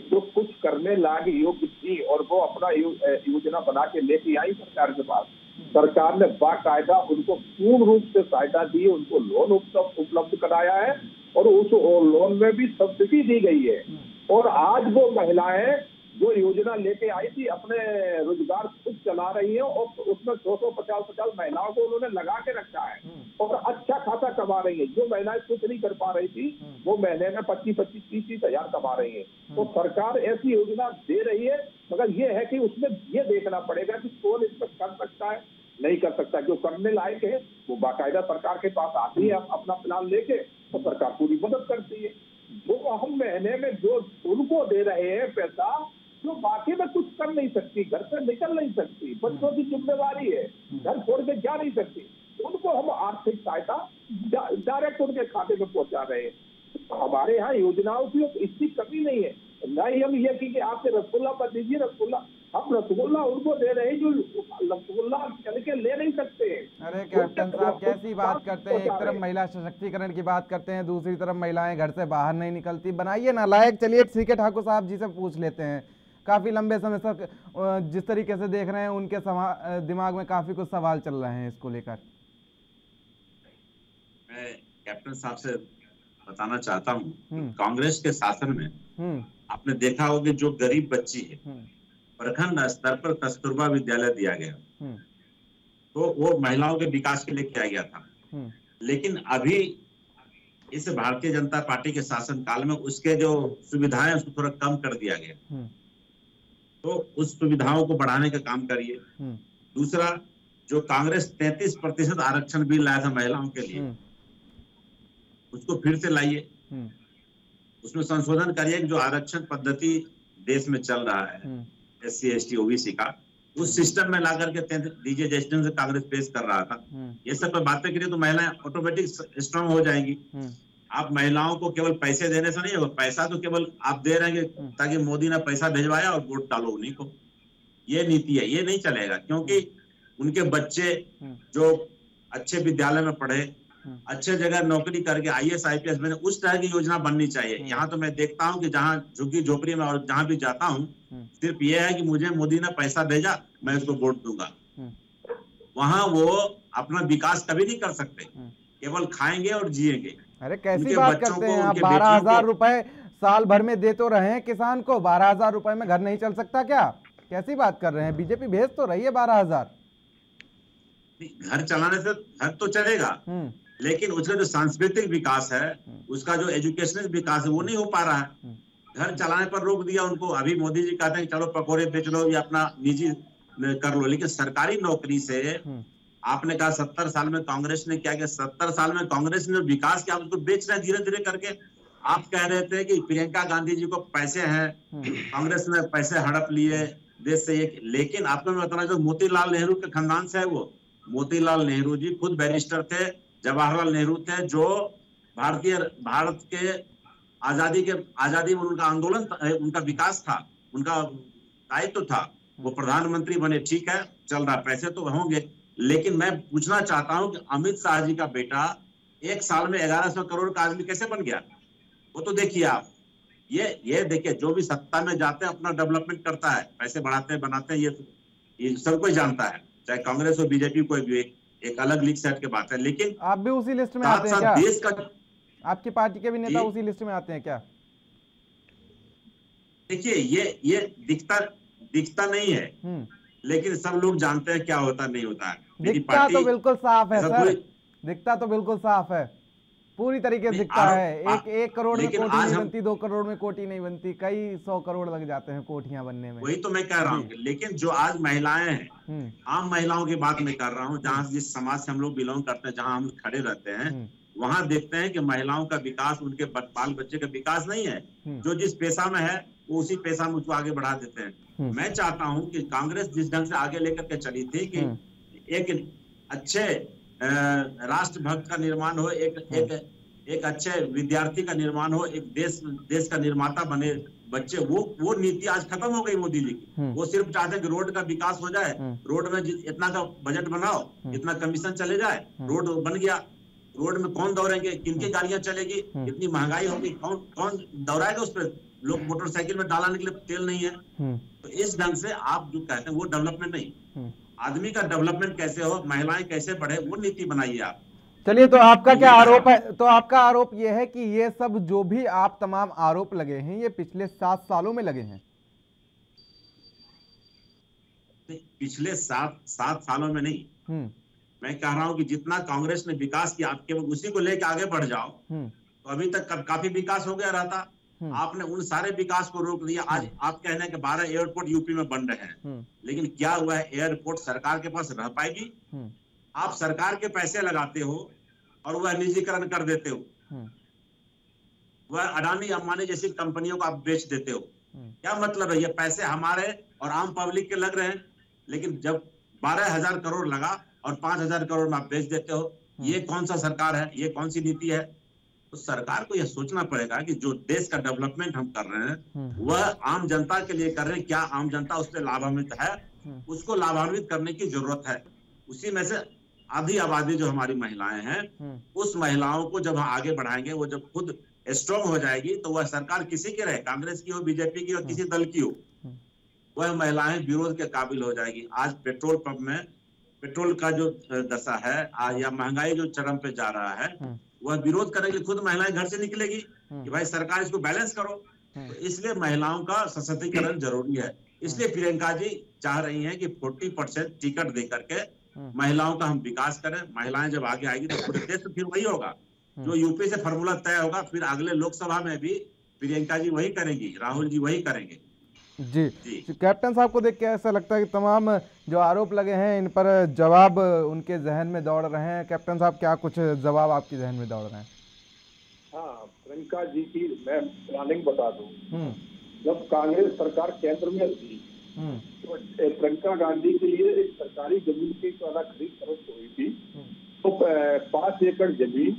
जो कुछ करने लायक योग्य थी और वो अपना योजना बना के लेके आई सरकार के पास। सरकार ने बाकायदा उनको पूर्ण रूप से सहायता दी, उनको लोन उपलब्ध कराया है और उस लोन में भी सब्सिडी दी गई है। और आज वो महिलाएं जो योजना लेके आई थी अपने रोजगार खुद चला रही है और उसमें 250 महिलाओं को उन्होंने लगा के रखा है और अच्छा खासा कमा रही है। जो महिलाएं कुछ नहीं कर पा रही थी वो महीने में 25-30 हजार कमा रही है। तो सरकार ऐसी योजना दे रही है, मगर ये है कि उसमें ये देखना पड़ेगा कि कौन इसमें कर सकता है, नहीं कर सकता। जो करने लायक है वो बाकायदा सरकार के पास आती है अपना प्लान लेके, तो सरकार पूरी मदद करती है। जो हम महीने में जो उनको दे रहे हैं पैसा, जो बाकी में कुछ कर नहीं सकती, घर से निकल नहीं सकती, बच्चों की जिम्मेवारी है, घर छोड़ के जा नहीं सकती, उनको हम आर्थिक सहायता डायरेक्ट उनके खाते में पहुंचा रहे हैं। तो हमारे यहाँ योजनाओं की इसकी कमी नहीं है। न ही हम ये कि आपसे रसगुल्ला पर दीजिए रसगुल्ला, हम रसगुल्ला उनको दे रहे हैं जो रसगुल्ला चल के ले नहीं सकते। अरे कैप्टन साहब, कैसी बात करते हैं? एक तरफ महिला सशक्तिकरण की बात करते हैं, दूसरी तरफ महिलाएं घर से बाहर नहीं निकलती। बनाइए ना लायक। चलिए ठीक है, ठाकुर साहब जी से पूछ लेते हैं। काफी लंबे समय तक जिस तरीके से देख रहे हैं उनके दिमाग में काफी कुछ सवाल चल रहे हैं इसको लेकर। मैं कैप्टन साहब से बताना चाहता हूँ, कांग्रेस के शासन में आपने देखा होगा जो गरीब बच्ची है प्रखंड स्तर पर कस्तूरबा विद्यालय दिया गया, तो वो महिलाओं के विकास के लिए किया गया था। लेकिन अभी इस भारतीय जनता पार्टी के शासन काल में उसके जो सुविधाएं उसको थोड़ा कम कर दिया गया, तो उस सुविधाओं को बढ़ाने का काम करिए। दूसरा, जो कांग्रेस 33% आरक्षण बिल लाया था महिलाओं के लिए, उसको फिर से लाइए, उसमें संशोधन करिए। जो आरक्षण पद्धति देश में चल रहा है SC ST OBC का, उस सिस्टम में ला करके दीजिए, जिस दिन से कांग्रेस पेश कर रहा था। ये सब बातें करिए तो महिलाएं ऑटोमेटिक स्ट्रांग हो जाएंगी। आप महिलाओं को केवल पैसे देने से नहीं होगा, पैसा तो केवल आप दे रहे हैं ताकि मोदी ने पैसा भिजवाया और वोट डालो उन्हीं को, ये नीति है। ये नहीं चलेगा, क्योंकि उनके बच्चे जो अच्छे विद्यालय में पढ़े, अच्छे जगह नौकरी करके IAS IPS बने, उस तरह की योजना बननी चाहिए। यहाँ तो मैं देखता हूँ कि जहाँ झुग्गी झोपड़ी में और जहाँ भी जाता हूँ, सिर्फ ये है कि मुझे मोदी ने पैसा भेजा, मैं उसको वोट दूंगा। वहाँ वो अपना विकास कभी नहीं कर सकते, केवल खाएंगे और जिएंगे। अरे कैसी बात करते हैं आप, 12,000 रुपए साल भर में दे तो रहे हैं किसान को, 12,000 रुपए में घर नहीं चल सकता क्या? कैसी बात कर रहे हैं? बीजेपी भेज तो रही है 12,000। घर चलाने से घर तो चलेगा, लेकिन उसका जो सांस्कृतिक विकास है, उसका जो एजुकेशनल विकास है, वो नहीं हो पा रहा है। घर चलाने पर रोक दिया उनको। अभी मोदी जी कहते हैं चलो पकौड़े बेच लो या अपना निजी कर लो, लेकिन सरकारी नौकरी से आपने कहा 70 साल में कांग्रेस ने क्या किया? 70 साल में कांग्रेस ने विकास किया, उसको बेच रहे धीरे धीरे करके। आप कह रहे थे कि प्रियंका गांधी जी को पैसे हैं, कांग्रेस ने पैसे हड़प लिए देश से, लेकिन आपको मैं बताना जो मोतीलाल नेहरू के खानदान से है वो। मोतीलाल नेहरू जी खुद बैरिस्टर थे, जवाहरलाल नेहरू थे, जो भारत के आजादी में उनका आंदोलन, उनका विकास था, उनका दायित्व था। वो प्रधानमंत्री बने, ठीक है, चल रहा, पैसे तो होंगे, लेकिन मैं पूछना चाहता हूं कि अमित शाह जी का बेटा एक साल में 1100 करोड़ का आदमी कैसे बन गया? वो तो देखिए आप, ये देखिए, जो भी सत्ता में जाते हैं अपना डेवलपमेंट करता है, पैसे बढ़ाते हैं, बनाते हैं, ये सब कोई जानता है, चाहे कांग्रेस हो बीजेपी कोई भी, एक अलग लीग सेट की बात है। लेकिन आप भी उसी लिस्ट में आते हैं क्या? देश का, आपकी पार्टी के भी नेता उसी लिस्ट में आते हैं क्या? देखिए, ये दिखता नहीं है, लेकिन सब लोग जानते हैं क्या होता नहीं होता है। दिखता तो बिल्कुल साफ है सर, दिखता तो बिल्कुल साफ है, पूरी तरीके से दिखता है। एक करोड़ में कोठी नहीं बनती, 2 करोड़ में कोठी नहीं बनती, कई 100 करोड़ लग जाते हैं कोठियां बनने में। वही तो मैं कह रहा हूँ। लेकिन जो आज महिलाएं हैं, आम महिलाओं की बात मैं कर रहा हूँ, जहाँ जिस समाज से हम लोग बिलोंग करते हैं, जहाँ हम खड़े रहते हैं, वहां देखते हैं कि महिलाओं का विकास, उनके बाल बच्चे का विकास नहीं है। जो जिस पेशा में है वो उसी पेशा में उसको आगे बढ़ा देते हैं। मैं चाहता हूं कि कांग्रेस जिस ढंग से आगे लेकर के चली थी कि एक अच्छे राष्ट्रभक्त का निर्माण हो, एक अच्छे विद्यार्थी का निर्माण हो, एक देश का निर्माता बने बच्चे, वो नीति आज खत्म हो गई मोदी जी की। वो सिर्फ चाहते हैं कि रोड का विकास हो जाए, रोड में इतना का बजट बनाओ, इतना कमीशन चले जाए, रोड बन गया। रोड में कौन दौड़ेंगे, किनकी गाड़ियां चलेगी, इतनी महंगाई होगी, कौन दौड़ाएगा उस पर? लोग मोटरसाइकिल में डालने के लिए तेल नहीं है। तो इस ढंग से आप जो कहते हैं वो डेवलपमेंट नहीं, आदमी का डेवलपमेंट कैसे हो, महिलाएं कैसे बढ़े, वो नीति बनाइए आप। चलिए, तो आपका क्या आरोप है? तो आपका आरोप ये है कि ये सब जो भी आप तमाम आरोप लगे हैं, ये पिछले 7 सालों में लगे हैं? पिछले 7 सालों में नहीं, मैं कह रहा हूं कि जितना कांग्रेस ने विकास किया, आप केवल उसी को लेकर आगे बढ़ जाओ तो अभी तक काफी विकास हो गया रहता। आपने उन सारे विकास को रोक दिया। आज आप कह रहे हैं कि 12 एयरपोर्ट यूपी में बन रहे हैं, लेकिन क्या हुआ है? एयरपोर्ट सरकार के पास रह पाएगी? आप सरकार के पैसे लगाते हो और वह निजीकरण कर देते हो, वह अडानी अंबानी जैसी कंपनियों को आप बेच देते हो। क्या मतलब है? ये पैसे हमारे और आम पब्लिक के लग रहे हैं, लेकिन जब 12,000 करोड़ लगा और 5,000 करोड़ में आप बेच देते हो, ये कौन सा सरकार है? ये कौन सी नीति है? तो सरकार को यह सोचना पड़ेगा कि जो देश का डेवलपमेंट हम कर रहे हैं वह आम जनता के लिए कर रहे हैं। क्या आम जनता उससे लाभान्वित है? उसको लाभान्वित करने की जरूरत है। उसी में से आधी आबादी जो हमारी महिलाएं हैं, उस महिलाओं को जब आगे बढ़ाएंगे, वो जब खुद स्ट्रॉन्ग हो जाएगी, तो वह सरकार किसी की रहे, कांग्रेस की हो, बीजेपी की हो, किसी दल की हो, वह महिलाएं विरोध के काबिल हो जाएगी। आज पेट्रोल पंप में पेट्रोल का जो दशा है आज, या महंगाई जो चरम पे जा रहा है, वह विरोध करेगी, खुद महिलाएं घर से निकलेगी कि भाई सरकार इसको बैलेंस करो। तो इसलिए महिलाओं का सशक्तिकरण जरूरी है। इसलिए प्रियंका जी चाह रही हैं कि 40% टिकट दे करके महिलाओं का हम विकास करें। महिलाएं जब आगे आएगी तो पूरे देश में फिर वही होगा जो यूपी से फॉर्मूला तय होगा, फिर अगले लोकसभा में भी प्रियंका जी वही करेंगी, राहुल जी वही करेंगे। जी, कैप्टन साहब को देख के ऐसा लगता है कि तमाम जो आरोप लगे हैं इन पर जवाब उनके जहन में दौड़ रहे हैं। कैप्टन साहब क्या कुछ जवाब आपके जहन में दौड़ रहे हैं? हाँ, प्रियंका जी की मैं प्लानिंग बता दूं। जब कांग्रेस सरकार केंद्र में थी तो प्रियंका गांधी के लिए एक सरकारी जमीन की खरीद फरोख्त हुई थी। तो 5 एकड़ जमीन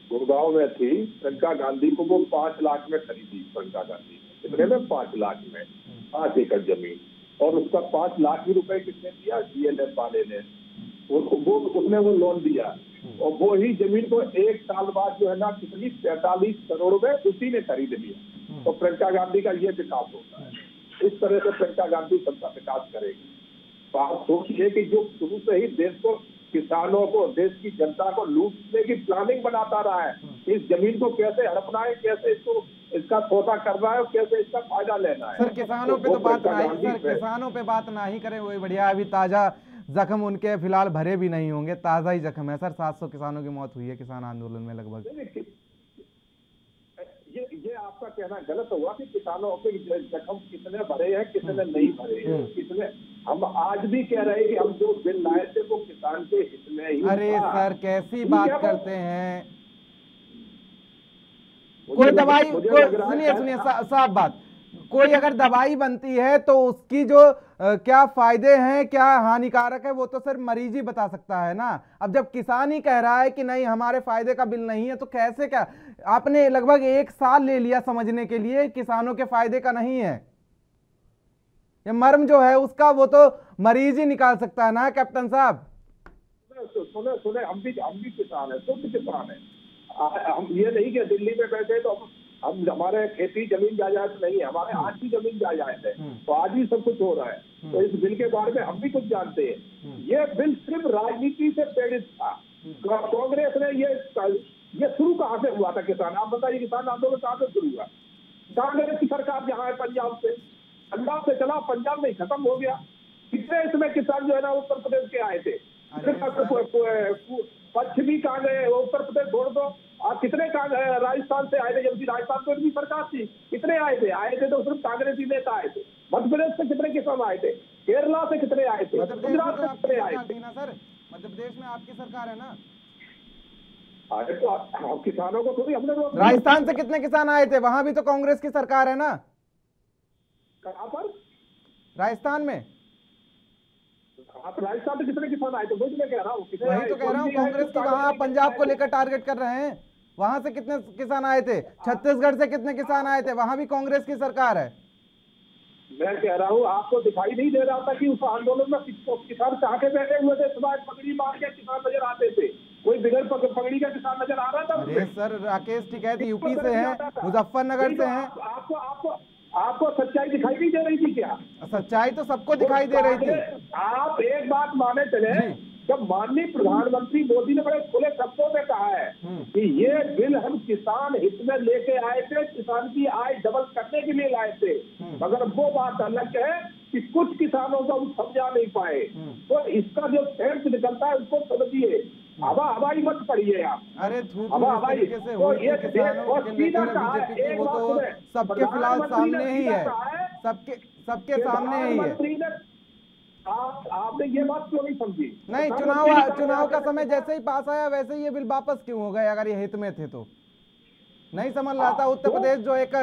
गुड़गांव में थी, प्रियंका गांधी को वो 5 लाख में खरीदी। प्रियंका गांधी कितने में? 5 लाख में 5 एकड़ जमीन, और उसका 5 लाख रुपए किसने दिया? DLF वाले ने। उसने वो लोन दिया, और वो ही जमीन को 1 साल बाद जो है ना कितनी 45 करोड़ में उसी ने खरीद लिया। तो प्रियंका गांधी का ये विकास होता है। इस तरह से प्रियंका गांधी सबका विकास करेगी। तो आप सोचिए कि जो शुरू से ही देश को, किसानों को, देश की जनता को लूटने की प्लानिंग बनाता रहा है, इस जमीन को कैसे हड़पना है, कैसे इसको इसका सौदा करना है और कैसे इसका फायदा लेना है। सर किसानों पे तो बात ना ही, सर किसानों पे बात ना ही करें, वही बढ़िया। अभी ताजा जख्म उनके फिलहाल भरे भी नहीं होंगे, ताजा ही जख्म है सर। 700 किसानों की मौत हुई है किसान आंदोलन में लगभग। ये आपका कहना गलत हुआ कि किसानों के जख्म कितने भरे हैं, कितने नहीं भरे हैं, कितने। हम आज भी कह रहे हैं कि हम जो बिल लाए थे वो किसान के हित में ही। अरे सर कैसी बात करते हैं। कोई दवाई, सुनिए साफ बात, कोई अगर दवाई बनती है तो उसकी जो क्या फायदे हैं क्या हानिकारक है वो तो सिर्फ मरीज ही बता सकता है ना। अब जब किसान ही कह रहा है कि नहीं हमारे फायदे का बिल नहीं है, तो कैसे? क्या आपने लगभग 1 साल ले लिया समझने के लिए किसानों के फायदे का नहीं है। ये मर्म जो है उसका वो तो मरीज ही निकाल सकता है ना कैप्टन साहब। सुने हम भी किसान है, शुद्ध किसान है। हम ये नहीं कि दिल्ली में बैठे तो हम हमारे खेती जमीन जायदाद नहीं है, हमारे आज भी जमीन जायदाद है, तो आज भी सब कुछ हो रहा है। तो इस बिल के बारे में हम भी कुछ जानते हैं। ये बिल सिर्फ राजनीति से प्रेरित था। कांग्रेस ने ये शुरू कहाँ से हुआ था? किसान, आप बताइए, किसान आंदोलन कहाँ से शुरू हुआ? कांग्रेस की सरकार जहाँ है पंजाब से चला, पंजाब में खत्म हो गया। कितने इसमें किसान जो है ना उत्तर प्रदेश के आए थे, पश्चिमी कांग्रेस उत्तर प्रदेश छोड़ दो, आप कितने राजस्थान से आए थे, जबकि राजस्थान में भी सरकार थी, कितने आए थे तो सिर्फ कांग्रेसी नेता आए थे। मध्य प्रदेश से कितने किसान आए थे, केरला से कितने आए थे, गुजरात से कितने आए थे। सर मध्य प्रदेश में आपकी सरकार है ना। अरे तो किसानों को थोड़ी हमने। राजस्थान से कितने किसान आए थे, वहां भी तो कांग्रेस की सरकार है ना। कहां पर? राजस्थान में। आप राजस्थान से कितने किसान आए थे? वही तो कह रहा हूँ, कांग्रेस की वहां पंजाब को लेकर टारगेट कर रहे हैं। वहां से कितने किसान आए थे? छत्तीसगढ़ से कितने किसान आए थे? वहां भी कांग्रेस की सरकार है। मैं कह रहा हूँ आपको दिखाई नहीं दे रहा था कि उस आंदोलन में किसान चाहते बैठे हुए थे, सुबह पगड़ी मार के किसान नजर आते थे, कोई बिगड़ पगड़ी का किसान नजर आ रहा था? अरे सर राकेश टिकैत यूपी से हैं, मुजफ्फरनगर से हैं। आपको सच्चाई दिखाई नहीं दे रही थी क्या? सच्चाई तो सबको दिखाई दे रही थी। आप एक बात माने चले, जब माननीय प्रधानमंत्री मोदी ने बड़े खुले शब्दों में कहा है कि ये बिल हम किसान हित में लेके आए थे, किसान की आय डबल करने के लिए लाए थे, मगर वो बात अलग है कि कुछ किसानों को हम समझा नहीं पाए। तो इसका जो सेंस निकलता है उसको समझिए, हवाई मत पड़िए आप। अरे हवाई से वो तो सबके फिलहाल सामने ही है, सबके सामने ही है। आपने ये बात क्यों नहीं समझी? नहीं, चुनाव का समय जैसे ही पास आया वैसे ही ये बिल वापस क्यों हो गए? अगर ये हित में थे तो नहीं समझ रहा था। उत्तर प्रदेश जो एक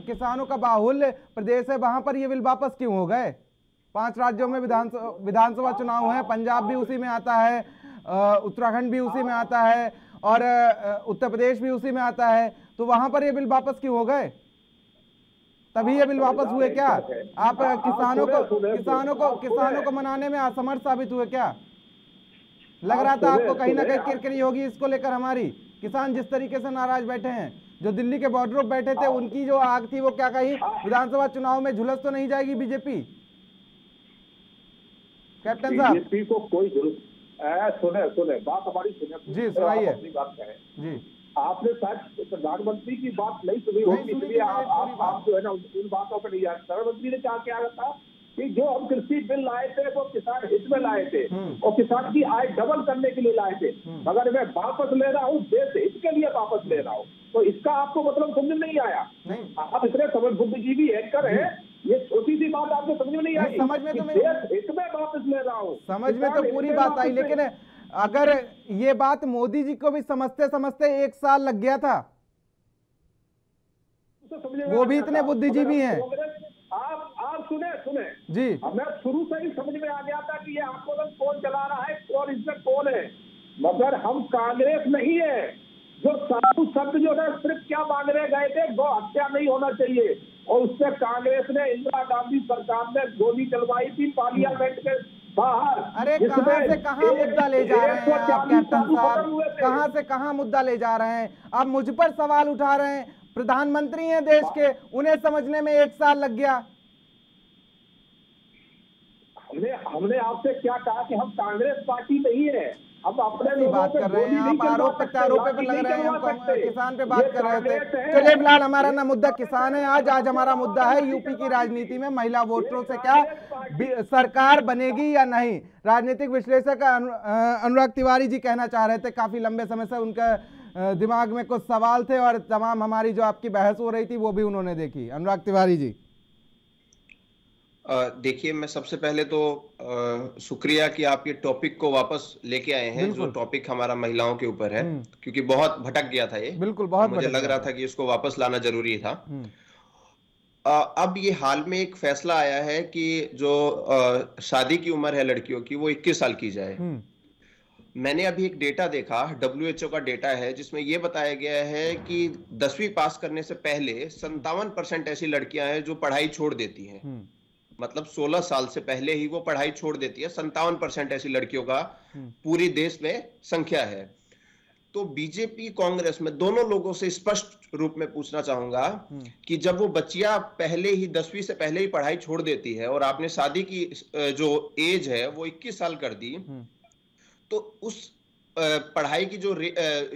किसानों का बाहुल्य प्रदेश है, वहां पर ये बिल वापस क्यों हो गए? 5 राज्यों में विधानसभा चुनाव है, पंजाब भी उसी में आता है, उत्तराखंड भी उसी में आता है और उत्तर प्रदेश भी उसी में आता है, तो वहां पर ये बिल वापस क्यों हो गए? तभी ये बिल वापस हुए क्या? आप किसानों को मनाने में असमर्थ साबित हुए क्या? लग रहा था आपको कहीं ना कहीं किरकिरी होगी इसको लेकर हमारी। किसान जिस तरीके से नाराज बैठे हैं, जो दिल्ली के बॉर्डर पर बैठे थे उनकी जो आग थी वो क्या कहीं विधानसभा चुनाव में झुलस तो नहीं जाएगी बीजेपी? कैप्टन साहब बीजेपी को कोई सुने बात हमारी सुने जी, सुनाइए अपनी बात कहें जी। आपने शायद प्रधानमंत्री की बात नहीं सुनी होगी, इसलिए आप जो है ना उन बातों पर नहीं आए। प्रधानमंत्री ने क्या किया था कि जो हम कृषि बिल लाए थे वो किसान हित में लाए थे और किसान की आय डबल करने के लिए लाए थे, मगर मैं वापस ले रहा हूँ देश हित के लिए वापस ले रहा हूँ। तो इसका आपको मतलब समझ नहीं आया? आप इतने समझ बुद्धिजीवी एंकर है, ये छोटी सी बात आपको समझ में नहीं आई? समझ में तो देश हित में वापस ले रहा हूँ, समझ में तो पूरी बात आई, लेकिन अगर ये बात मोदी जी को भी समझते समझते 1 साल लग गया था, वो भी इतने बुद्धिजीवी हैं। आप सुने जी, मैं शुरू से ही समझ में आ गया था कि ये आंदोलन कौन चला रहा है और इसमें कौन है, मगर हम कांग्रेस नहीं है। जो साधु शब्द जो है सिर्फ क्या मांगने गए थे, गौ हत्या नहीं होना चाहिए, और उससे कांग्रेस ने इंदिरा गांधी सरकार ने गोली चलवाई थी पार्लियामेंट के बाहर। अरे कहां से कहां मुद्दा ले जा रहे हैं आप कैप्टन साहब, कहां से कहां मुद्दा ले जा रहे हैं आप? मुझ पर सवाल उठा रहे हैं, प्रधानमंत्री हैं देश के, उन्हें समझने में 1 साल लग गया। हमने आपसे क्या कहा कि हम कांग्रेस पार्टी नहीं है, हम अपने बात कर रहे हैं आप, आरोप प्रत्यारोप पे लग रहे हैं, हम किसान पे बात कर रहे थे। चलिए फिलहाल हमारा ना मुद्दा किसान है, आज हमारा मुद्दा है यूपी की राजनीति में महिला वोटरों से क्या सरकार बनेगी या नहीं। राजनीतिक विश्लेषक अनुराग तिवारी जी कहना चाह रहे थे, काफी लंबे समय से उनका दिमाग में कुछ सवाल थे और तमाम हमारी जो आपकी बहस हो रही थी वो भी उन्होंने देखी। अनुराग तिवारी जी देखिए, मैं सबसे पहले तो शुक्रिया कि आप ये टॉपिक को वापस लेके आए हैं, जो टॉपिक हमारा महिलाओं के ऊपर है, क्योंकि बहुत भटक गया था ये। बिल्कुल, बहुत मुझे लग रहा था कि इसको वापस लाना जरूरी था। अब ये हाल में एक फैसला आया है कि जो शादी की उम्र है लड़कियों की वो 21 साल की जाए। मैंने अभी एक डेटा देखा, WHO का डेटा है, जिसमें यह बताया गया है कि 10वीं पास करने से पहले 57% ऐसी लड़कियां हैं जो पढ़ाई छोड़ देती हैं। मतलब 16 साल से पहले ही वो पढ़ाई छोड़ देती है। 57% ऐसी लड़कियों का पूरी देश में संख्या है। तो बीजेपी कांग्रेस में दोनों लोगों से स्पष्ट रूप में पूछना चाहूंगा कि जब वो बच्चियां पहले ही 10वीं से पहले ही पढ़ाई छोड़ देती है और आपने शादी की जो एज है वो 21 साल कर दी, तो उस पढ़ाई की जो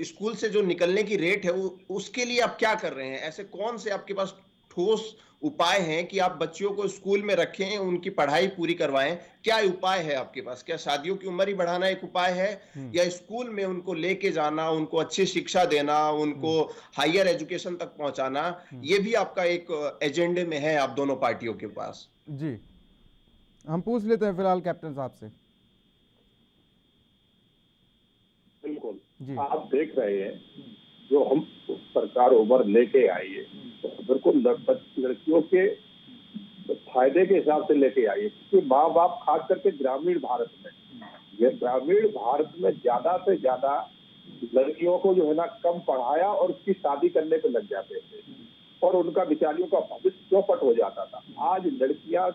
स्कूल से जो निकलने की रेट है उसके लिए आप क्या कर रहे हैं? ऐसे कौन से आपके पास ठोस उपाय हैं कि आप बच्चियों को स्कूल में रखें, उनकी पढ़ाई पूरी करवाएं? क्या उपाय है आपके पास? क्या शादियों की उम्र ही बढ़ाना एक उपाय है, या स्कूल में उनको लेके जाना, उनको अच्छी शिक्षा देना, उनको हायर एजुकेशन तक पहुंचाना, ये भी आपका एक एजेंडे में है आप दोनों पार्टियों के पास? जी, हम पूछ लेते हैं फिलहाल कैप्टन साहब से। बिल्कुल, आप देख रहे हैं जो हम सरकार उम्र लेके आई है, तो बिल्कुल लड़कियों के फायदे के हिसाब से लेके आई है, क्योंकि माँ बाप खास करके ग्रामीण भारत में, ये ग्रामीण भारत में ज्यादा से ज्यादा लड़कियों को जो है ना कम पढ़ाया और उसकी शादी करने पे लग जाते थे और उनका बेचारियों का भविष्य चौपट हो जाता था। आज लड़कियां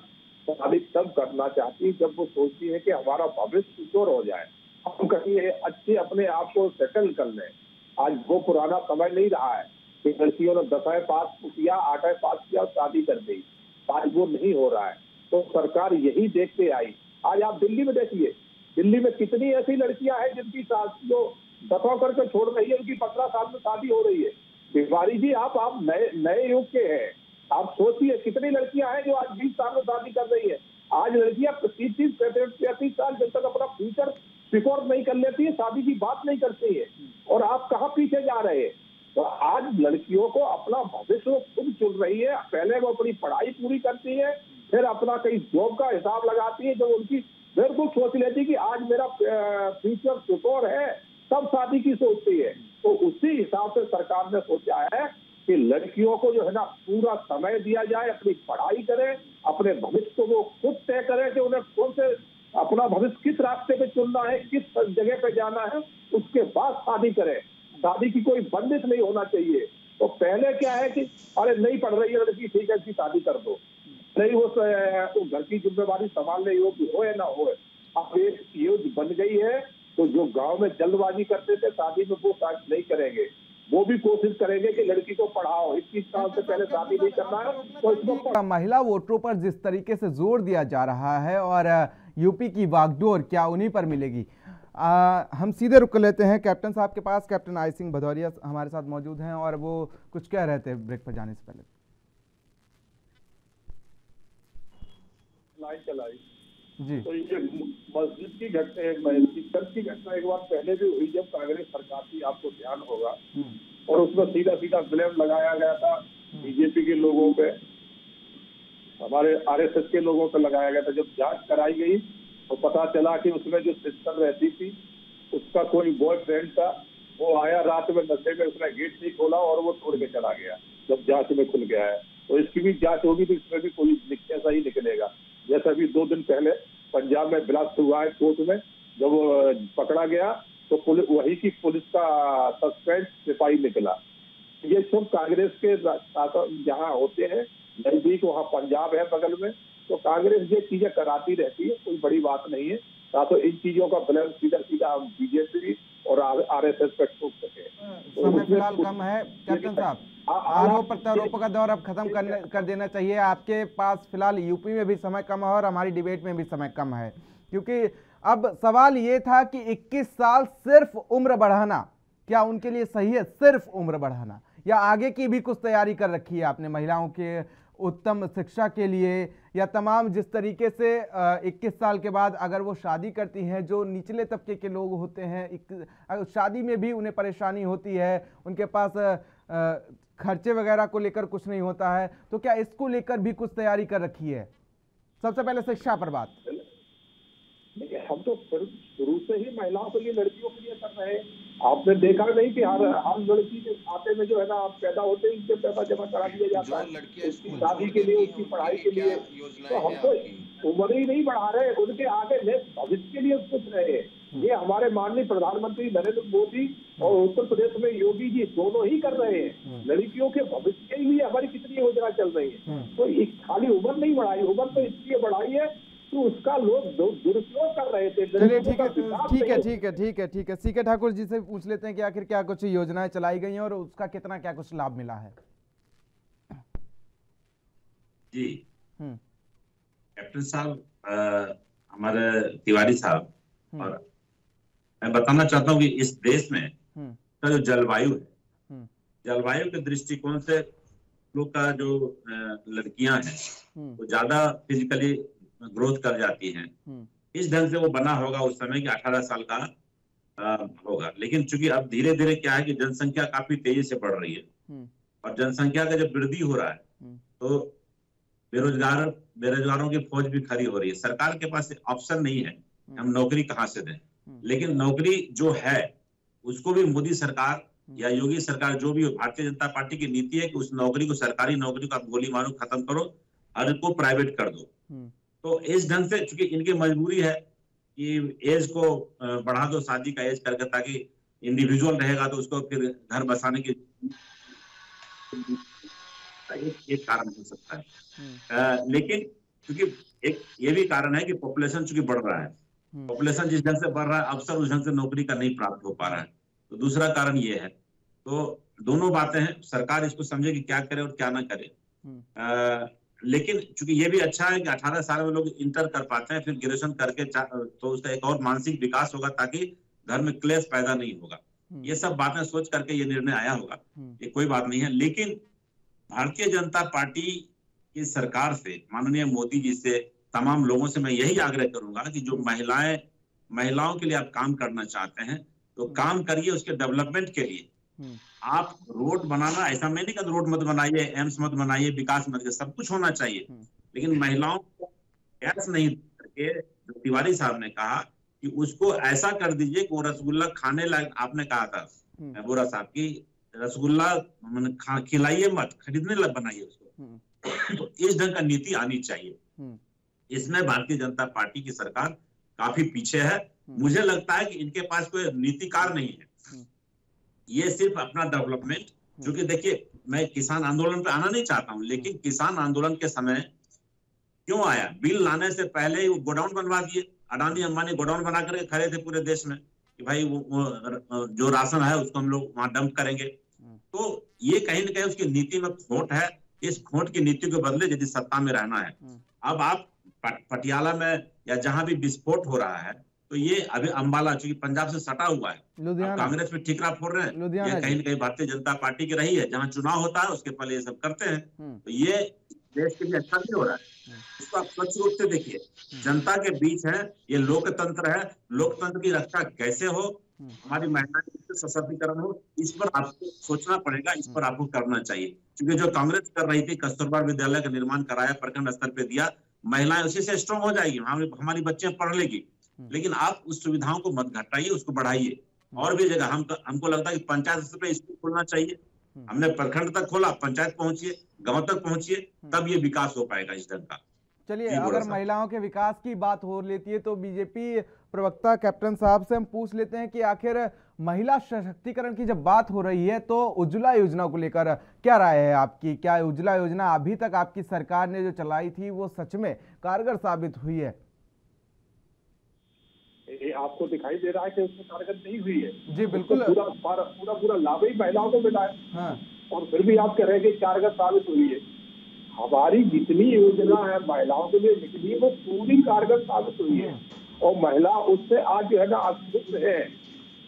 शादी तब करना चाहती जब वो सोचती है कि हमारा भविष्य सिक्योर हो जाए, हम कहीं अच्छे अपने आप को सेटल कर लें। आज वो पुराना समय नहीं रहा है कि लड़कियों ने 10वीं पास किया, 8वीं पास किया और शादी कर दी। आज वो नहीं हो रहा है, तो सरकार यही देखते आई। आज आप दिल्ली में देखिए, दिल्ली में कितनी ऐसी लड़कियां हैं जिनकी जो 10वां करके छोड़ रही है, उनकी 15 साल में शादी हो रही है। तिवारी जी, आप नए युग के हैं, आप सोचिए कितनी लड़कियां हैं जो आज 20 साल में शादी कर रही है। आज लड़कियां 30-35 साल जब तक अपना फ्यूचर सिक्योर नहीं कर लेती है, शादी की बात नहीं करती है, और आप कहाँ पीछे जा रहे हैं? तो आज लड़कियों को अपना भविष्य खुद चुन रही है। पहले वो अपनी पढ़ाई पूरी करती है, फिर अपना कहीं जॉब का हिसाब लगाती है, जब उनकी बिल्कुल सोच लेती कि आज मेरा फ्यूचर सिक्योर है, तब शादी की सोचती है। तो उसी हिसाब से सरकार ने सोचा है कि लड़कियों को जो है ना पूरा समय दिया जाए, अपनी पढ़ाई करें, अपने भविष्य को वो खुद तय करें कि उन्हें कौन से अपना भविष्य किस रास्ते पे चुनना है, किस जगह पे जाना है, उसके बाद शादी करें। शादी की कोई बंदिश नहीं होना चाहिए। तो पहले क्या है कि अरे नहीं पढ़ रही है लड़की, ठीक है इसकी शादी कर दो, नहीं वो घर की जिम्मेवारी संभालने योग्य हो या ना हो। अब ये बन गई है, तो जो गांव में जल्दबाजी करते थे शादी में वो शादी नहीं करेंगे। वो भी कोशिश करेंगे कि लड़की को पढ़ाओ, 21 साल से पहले शादी नहीं करना है तो इसको। महिला वोटरों पर जिस तरीके से जोर दिया जा रहा है और यूपी की वागडोर क्या उन्हीं पर मिलेगी? हम सीधे रुक लेते हैं कैप्टन साहब के पास। कैप्टन आई सिंह भदौरिया हमारे साथ मौजूद हैं और वो कुछ कह रहे थे ब्रेक पर जाने से पहले। चलाई जी। तो ये मस्जिद की घटना एक बार पहले भी हुई जब कांग्रेस सरकार थी, आपको ध्यान होगा, और उसमें सीधा सीधा ब्लेम लगाया गया था बीजेपी के लोगों पे, हमारे आरएसएस के लोगों पे लगाया गया था। जब जांच कराई गई तो पता चला कि उसमें जो सिस्टर रहती थी उसका कोई बॉयफ्रेंड था, वो आया रात में नशे में, उसने गेट नहीं खोला और वो तोड़ के चला गया। जब जांच में खुल गया है तो इसकी भी जांच होगी तो इसमें भी कोई ऐसा ही निकलेगा। जैसा भी 2 दिन पहले पंजाब में ब्लास्ट हुआ है कोर्ट में, जब पकड़ा गया तो पुलिस, वही की पुलिस का सस्पेंड सिपाही निकला। ये सब कांग्रेस के जहाँ होते हैं नजदीक, वहाँ पंजाब है बगल में, तो कांग्रेस ये चीजें कराती रहती है, कोई बड़ी बात नहीं है। तो इन चीजों का ब्लेम सीधा सीधा बीजेपी और आरएसएस पर ठोक सके। समय फिलहाल कम है कैप्टन साहब, आरोप प्रत्यारोप का दौर अब खत्म कर देना चाहिए। आपके पास फिलहाल यूपी में भी समय कम है और हमारी डिबेट में भी समय कम है, क्योंकि अब सवाल ये था कि 21 साल सिर्फ उम्र बढ़ाना क्या उनके लिए सही है? सिर्फ उम्र बढ़ाना, या आगे की भी कुछ तैयारी कर रखी है आपने महिलाओं के उत्तम शिक्षा के लिए, या तमाम जिस तरीके से 21 साल के बाद अगर वो शादी करती हैं, जो निचले तबके के लोग होते हैं, शादी में भी उन्हें परेशानी होती है, उनके पास खर्चे वगैरह को लेकर कुछ नहीं होता है, तो क्या इसको लेकर भी कुछ तैयारी कर रखी है? सबसे पहले शिक्षा पर बात। हम तो शुरू से ही महिलाओं के लिए, लड़कियों के लिए कर रहे हैं। आपने देखा नहीं कि हर लड़की के खाते में जो है ना, आप पैदा होते ही उनसे पैसा जमा करा दिया जाता है उसकी शादी के लिए, उसकी पढ़ाई के लिए। तो हम तो उम्र ही नहीं बढ़ा रहे, उनके आगे भविष्य के लिए सोच रहे हैं। ये हमारे माननीय प्रधानमंत्री नरेंद्र मोदी और उत्तर प्रदेश में योगी जी दोनों ही कर रहे हैं। लड़कियों के भविष्य के लिए हमारी कितनी योजना चल रही है। तो खाली उम्र नहीं बढ़ाई, उम्र तो इसलिए बढ़ाई है तो उसका लोग दुरुपयोग कर रहे थे। चलिए ठीक है। सीके ठाकुर जी से पूछ लेते हैं कि आखिर क्या कुछ योजनाएं चलाई गई हैं और उसका कितना क्या कुछ लाभ मिला है। जी कैप्टन साहब, हमारे तिवारी साहब, और मैं बताना चाहता हूँ कि इस देश में का जो जलवायु है, जलवायु के दृष्टिकोण से लोग का जो लड़कियां हैं वो ज्यादा फिजिकली ग्रोथ कर जाती हैं। इस ढंग से वो बना होगा उस समय कि 18 साल का होगा। लेकिन चूंकि अब धीरे धीरे क्या है कि जनसंख्या काफी तेजी से बढ़ रही है, और जनसंख्या का जब वृद्धि हो रहा है तो बेरोजगारों की फौज भी खड़ी हो रही है। सरकार के पास ऑप्शन नहीं है, हम नौकरी कहाँ से दें। लेकिन नौकरी जो है उसको भी मोदी सरकार या योगी सरकार, जो भी भारतीय जनता पार्टी की नीति है कि उस नौकरी को, सरकारी नौकरी को आप गोली मारो, खत्म करो और इनको प्राइवेट कर दो। तो इस ढंग से चूंकि इनकी मजबूरी है कि एज को बढ़ा दो, शादी का एज करके, ताकि इंडिविजुअल रहेगा तो उसको फिर घर बसाने की एक कारण हो सकता है। लेकिन क्योंकि एक ये भी कारण है कि पॉपुलेशन चूंकि बढ़ रहा है, पॉपुलेशन जिस ढंग से बढ़ रहा है, अवसर उस ढंग से नौकरी का नहीं प्राप्त हो पा रहा है। तो दूसरा कारण ये है। तो दोनों बातें हैं, सरकार इसको समझे कि क्या करे और क्या ना करे। लेकिन चूंकि ये भी अच्छा है कि 18 साल में लोग इंटर कर पाते हैं, फिर ग्रेजुएशन करके तो उसका एक और मानसिक विकास होगा ताकि घर में क्लेश पैदा नहीं होगा। ये सब बातें सोच करके ये निर्णय आया होगा, ये कोई बात नहीं है। लेकिन भारतीय जनता पार्टी की सरकार से, माननीय मोदी जी से, तमाम लोगों से मैं यही आग्रह करूंगा कि जो महिलाओं के लिए आप काम करना चाहते हैं तो काम करिए, उसके डेवलपमेंट के लिए। आप रोड बनाना, ऐसा मैं नहीं कहता रोड मत बनाइए, एम्स मत बनाइए, विकास मत, सब कुछ होना चाहिए, लेकिन महिलाओं को गैस नहीं करके, जो तिवारी साहब ने कहा कि उसको ऐसा कर दीजिए कि वो रसगुल्ला खाने लायक, आपने कहा था बोरा साहब की रसगुल्ला खिलाइए मत, खरीदने लग बनाइए उसको। तो इस ढंग का नीति आनी चाहिए। इसमें भारतीय जनता पार्टी की सरकार काफी पीछे है। मुझे लगता है कि इनके पास कोई नीतिकार नहीं है, ये सिर्फ अपना डेवलपमेंट, जो कि देखिए मैं किसान आंदोलन पे आना नहीं चाहता हूं, लेकिन किसान आंदोलन के समय क्यों आया? बिल लाने से पहले ही वो गोडाउन बनवा दिए, अडानी अंबानी गोडाउन बना करके खड़े थे पूरे देश में कि भाई वो जो राशन है उसको हम लोग वहां डंप करेंगे। तो ये कहीं ना कहीं उसकी नीति में खोट है। इस खोट की नीति के बदले यदि सत्ता में रहना है, अब आप पटियाला में या जहां भी विस्फोट हो रहा है, तो ये अभी अंबाला चूंकि पंजाब से सटा हुआ है, कांग्रेस में ठिकरा फोड़ रहे हैं, ये कहीं ना कहीं भारतीय जनता पार्टी की रही है। जहां चुनाव होता है उसके पहले ये सब करते हैं, तो ये देश के लिए अच्छा नहीं हो रहा है। इसको आप स्वच्छ रूप से देखिए, जनता के बीच है, ये लोकतंत्र है, लोकतंत्र की रक्षा कैसे हो, हमारी महिलाएं सशक्तिकरण हो, इस पर आपको सोचना पड़ेगा, इस पर आपको करना चाहिए। क्योंकि जो कांग्रेस कर रही थी, कस्तूरबा विद्यालय का निर्माण कराया, प्रखंड स्तर पे दिया, महिलाएं उसी से स्ट्रॉन्ग हो जाएगी, हमारी बच्चियां पढ़ लेगी। लेकिन आप उस सुविधाओं को मत घटाइए, उसको बढ़ाइए। और भी जगह हमको लगता है कि पंचायत स्तर पे स्कूल खोलना चाहिए। हमने प्रखंड तक खोला, पंचायत पहुंचिए, गांव तक पहुंचिए, तब ये विकास हो पाएगा इस ढंग का। चलिए, अगर महिलाओं के विकास की बात हो लेती है तो बीजेपी प्रवक्ता कैप्टन साहब से हम पूछ लेते हैं कि आखिर महिला सशक्तिकरण की जब बात हो रही है तो उज्ज्वला योजना को लेकर क्या राय है आपकी? क्या उज्ज्वला योजना अभी तक आपकी सरकार ने जो चलाई थी वो सच में कारगर साबित हुई है? ये आपको दिखाई दे रहा है कि उसमें कारगर नहीं हुई है। जी बिल्कुल, पूरा लाभ ही महिलाओं को मिला है। हाँ। और फिर भी आप कह रहे हैं कि कारगर साबित हुई है। हमारी जितनी योजना है महिलाओं के लिए निकली, वो पूरी कारगर साबित हुई है और महिला उससे आज जो है ना आश्वस्त है।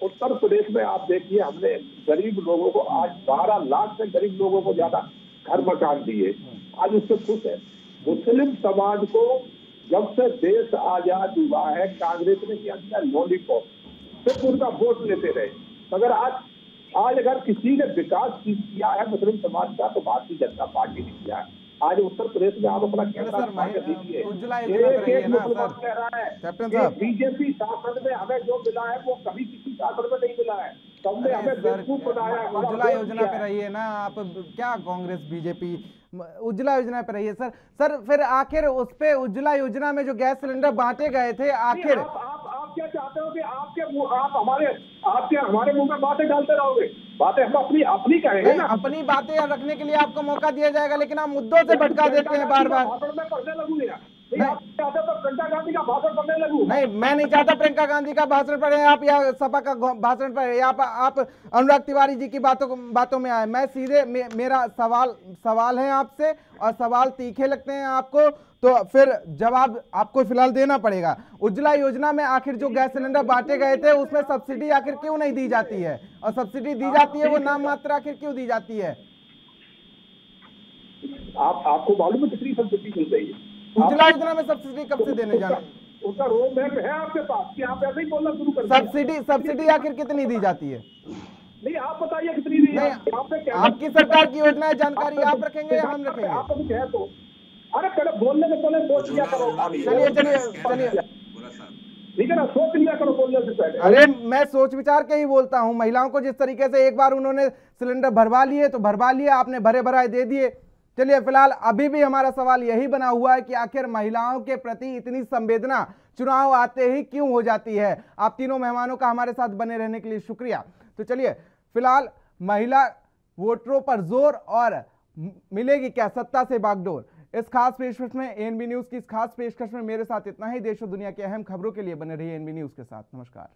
उत्तर प्रदेश में आप देखिए, हमने गरीब लोगों को आज 12 लाख से गरीब लोगों को ज्यादा घर मकान दिए, आज उससे खुश है। मुस्लिम समाज को जब से देश आजाद हुआ है, कांग्रेस ने किया दिया लॉलीपॉप, सिर्फ उनका वोट लेते रहे। मगर आज अगर किसी ने विकास किया है मुस्लिम समाज का तो भारतीय जनता पार्टी ने किया है। आज उत्तर प्रदेश में आप अपना कैमरा देखिए, एक मुसलमान कह रहा है बीजेपी शासन में हमें जो मिला है वो कभी किसी शासन में नहीं मिला है, सबने हमें बेवकूफ बनाया। उज्ज्वला योजना पे रही है ना आप, क्या कांग्रेस बीजेपी उज्ज्वला योजना पे रही है सर फिर आखिर उस पे उज्ज्वला योजना में जो गैस सिलेंडर बांटे गए थे, आखिर आप क्या चाहते हो कि आपके हमारे मुंह में बातें डालते रहोगे? बातें हम अपनी कहेंगे ना। अपनी बातें रखने के लिए आपको मौका दिया जाएगा, लेकिन आप मुद्दों से भटका देते हैं बार बार। पढ़ने लगूंगा तो प्रियंका गांधी का भाषण पढ़ने लगूं? नहीं, मैं नहीं चाहता प्रियंका गांधी का भाषण पढ़े आप या सपा का भाषण पढ़े या आप अनुराग तिवारी जी की बातों में आए। मैं सीधे मेरा सवाल है आपसे, और सवाल तीखे लगते हैं आपको तो फिर जवाब आपको फिलहाल देना पड़ेगा। उज्ज्वला योजना में आखिर जो गैस सिलेंडर बांटे गए थे उसमें सब्सिडी आखिर क्यों नहीं दी जाती है, और सब्सिडी दी जाती है वो नाम मात्र आखिर क्यों दी जाती है? आपको मालूम है कितनी सब्सिडी मिल रही है? उज्ज्वला योजना में सब्सिडी कब से देने जाना? उसका रोड मैप है आपके पास कि आप ऐसे ही बोलना शुरू कर? सब्सिडी आखिर कितनी दी जाती है? नहीं, आप बताइए कितनी दी है? आपकी सरकार की योजना है, जानकारी आप रखेंगे या हम रखेंगे? आप कुछ है तो अरे पहले बोलने से पहले सोच लिया करो। चलिए ठीक है ना, सोच लिया करो बोलने से पहले। अरे मैं सोच विचार के ही बोलता हूँ। महिलाओं को जिस तरीके से एक बार उन्होंने सिलेंडर भरवा लिए तो भरवा लिए, आपने भरे भराए दे दिए। चलिए, फिलहाल अभी भी हमारा सवाल यही बना हुआ है कि आखिर महिलाओं के प्रति इतनी संवेदना चुनाव आते ही क्यों हो जाती है? आप तीनों मेहमानों का हमारे साथ बने रहने के लिए शुक्रिया। तो चलिए, फिलहाल महिला वोटरों पर जोर और मिलेगी क्या सत्ता से बागडोर, इस खास पेशकश में एएनबी न्यूज की इस खास पेशकश में मेरे साथ इतना ही। देश और दुनिया की अहम खबरों के लिए बने रहिए एएनबी न्यूज के साथ। नमस्कार।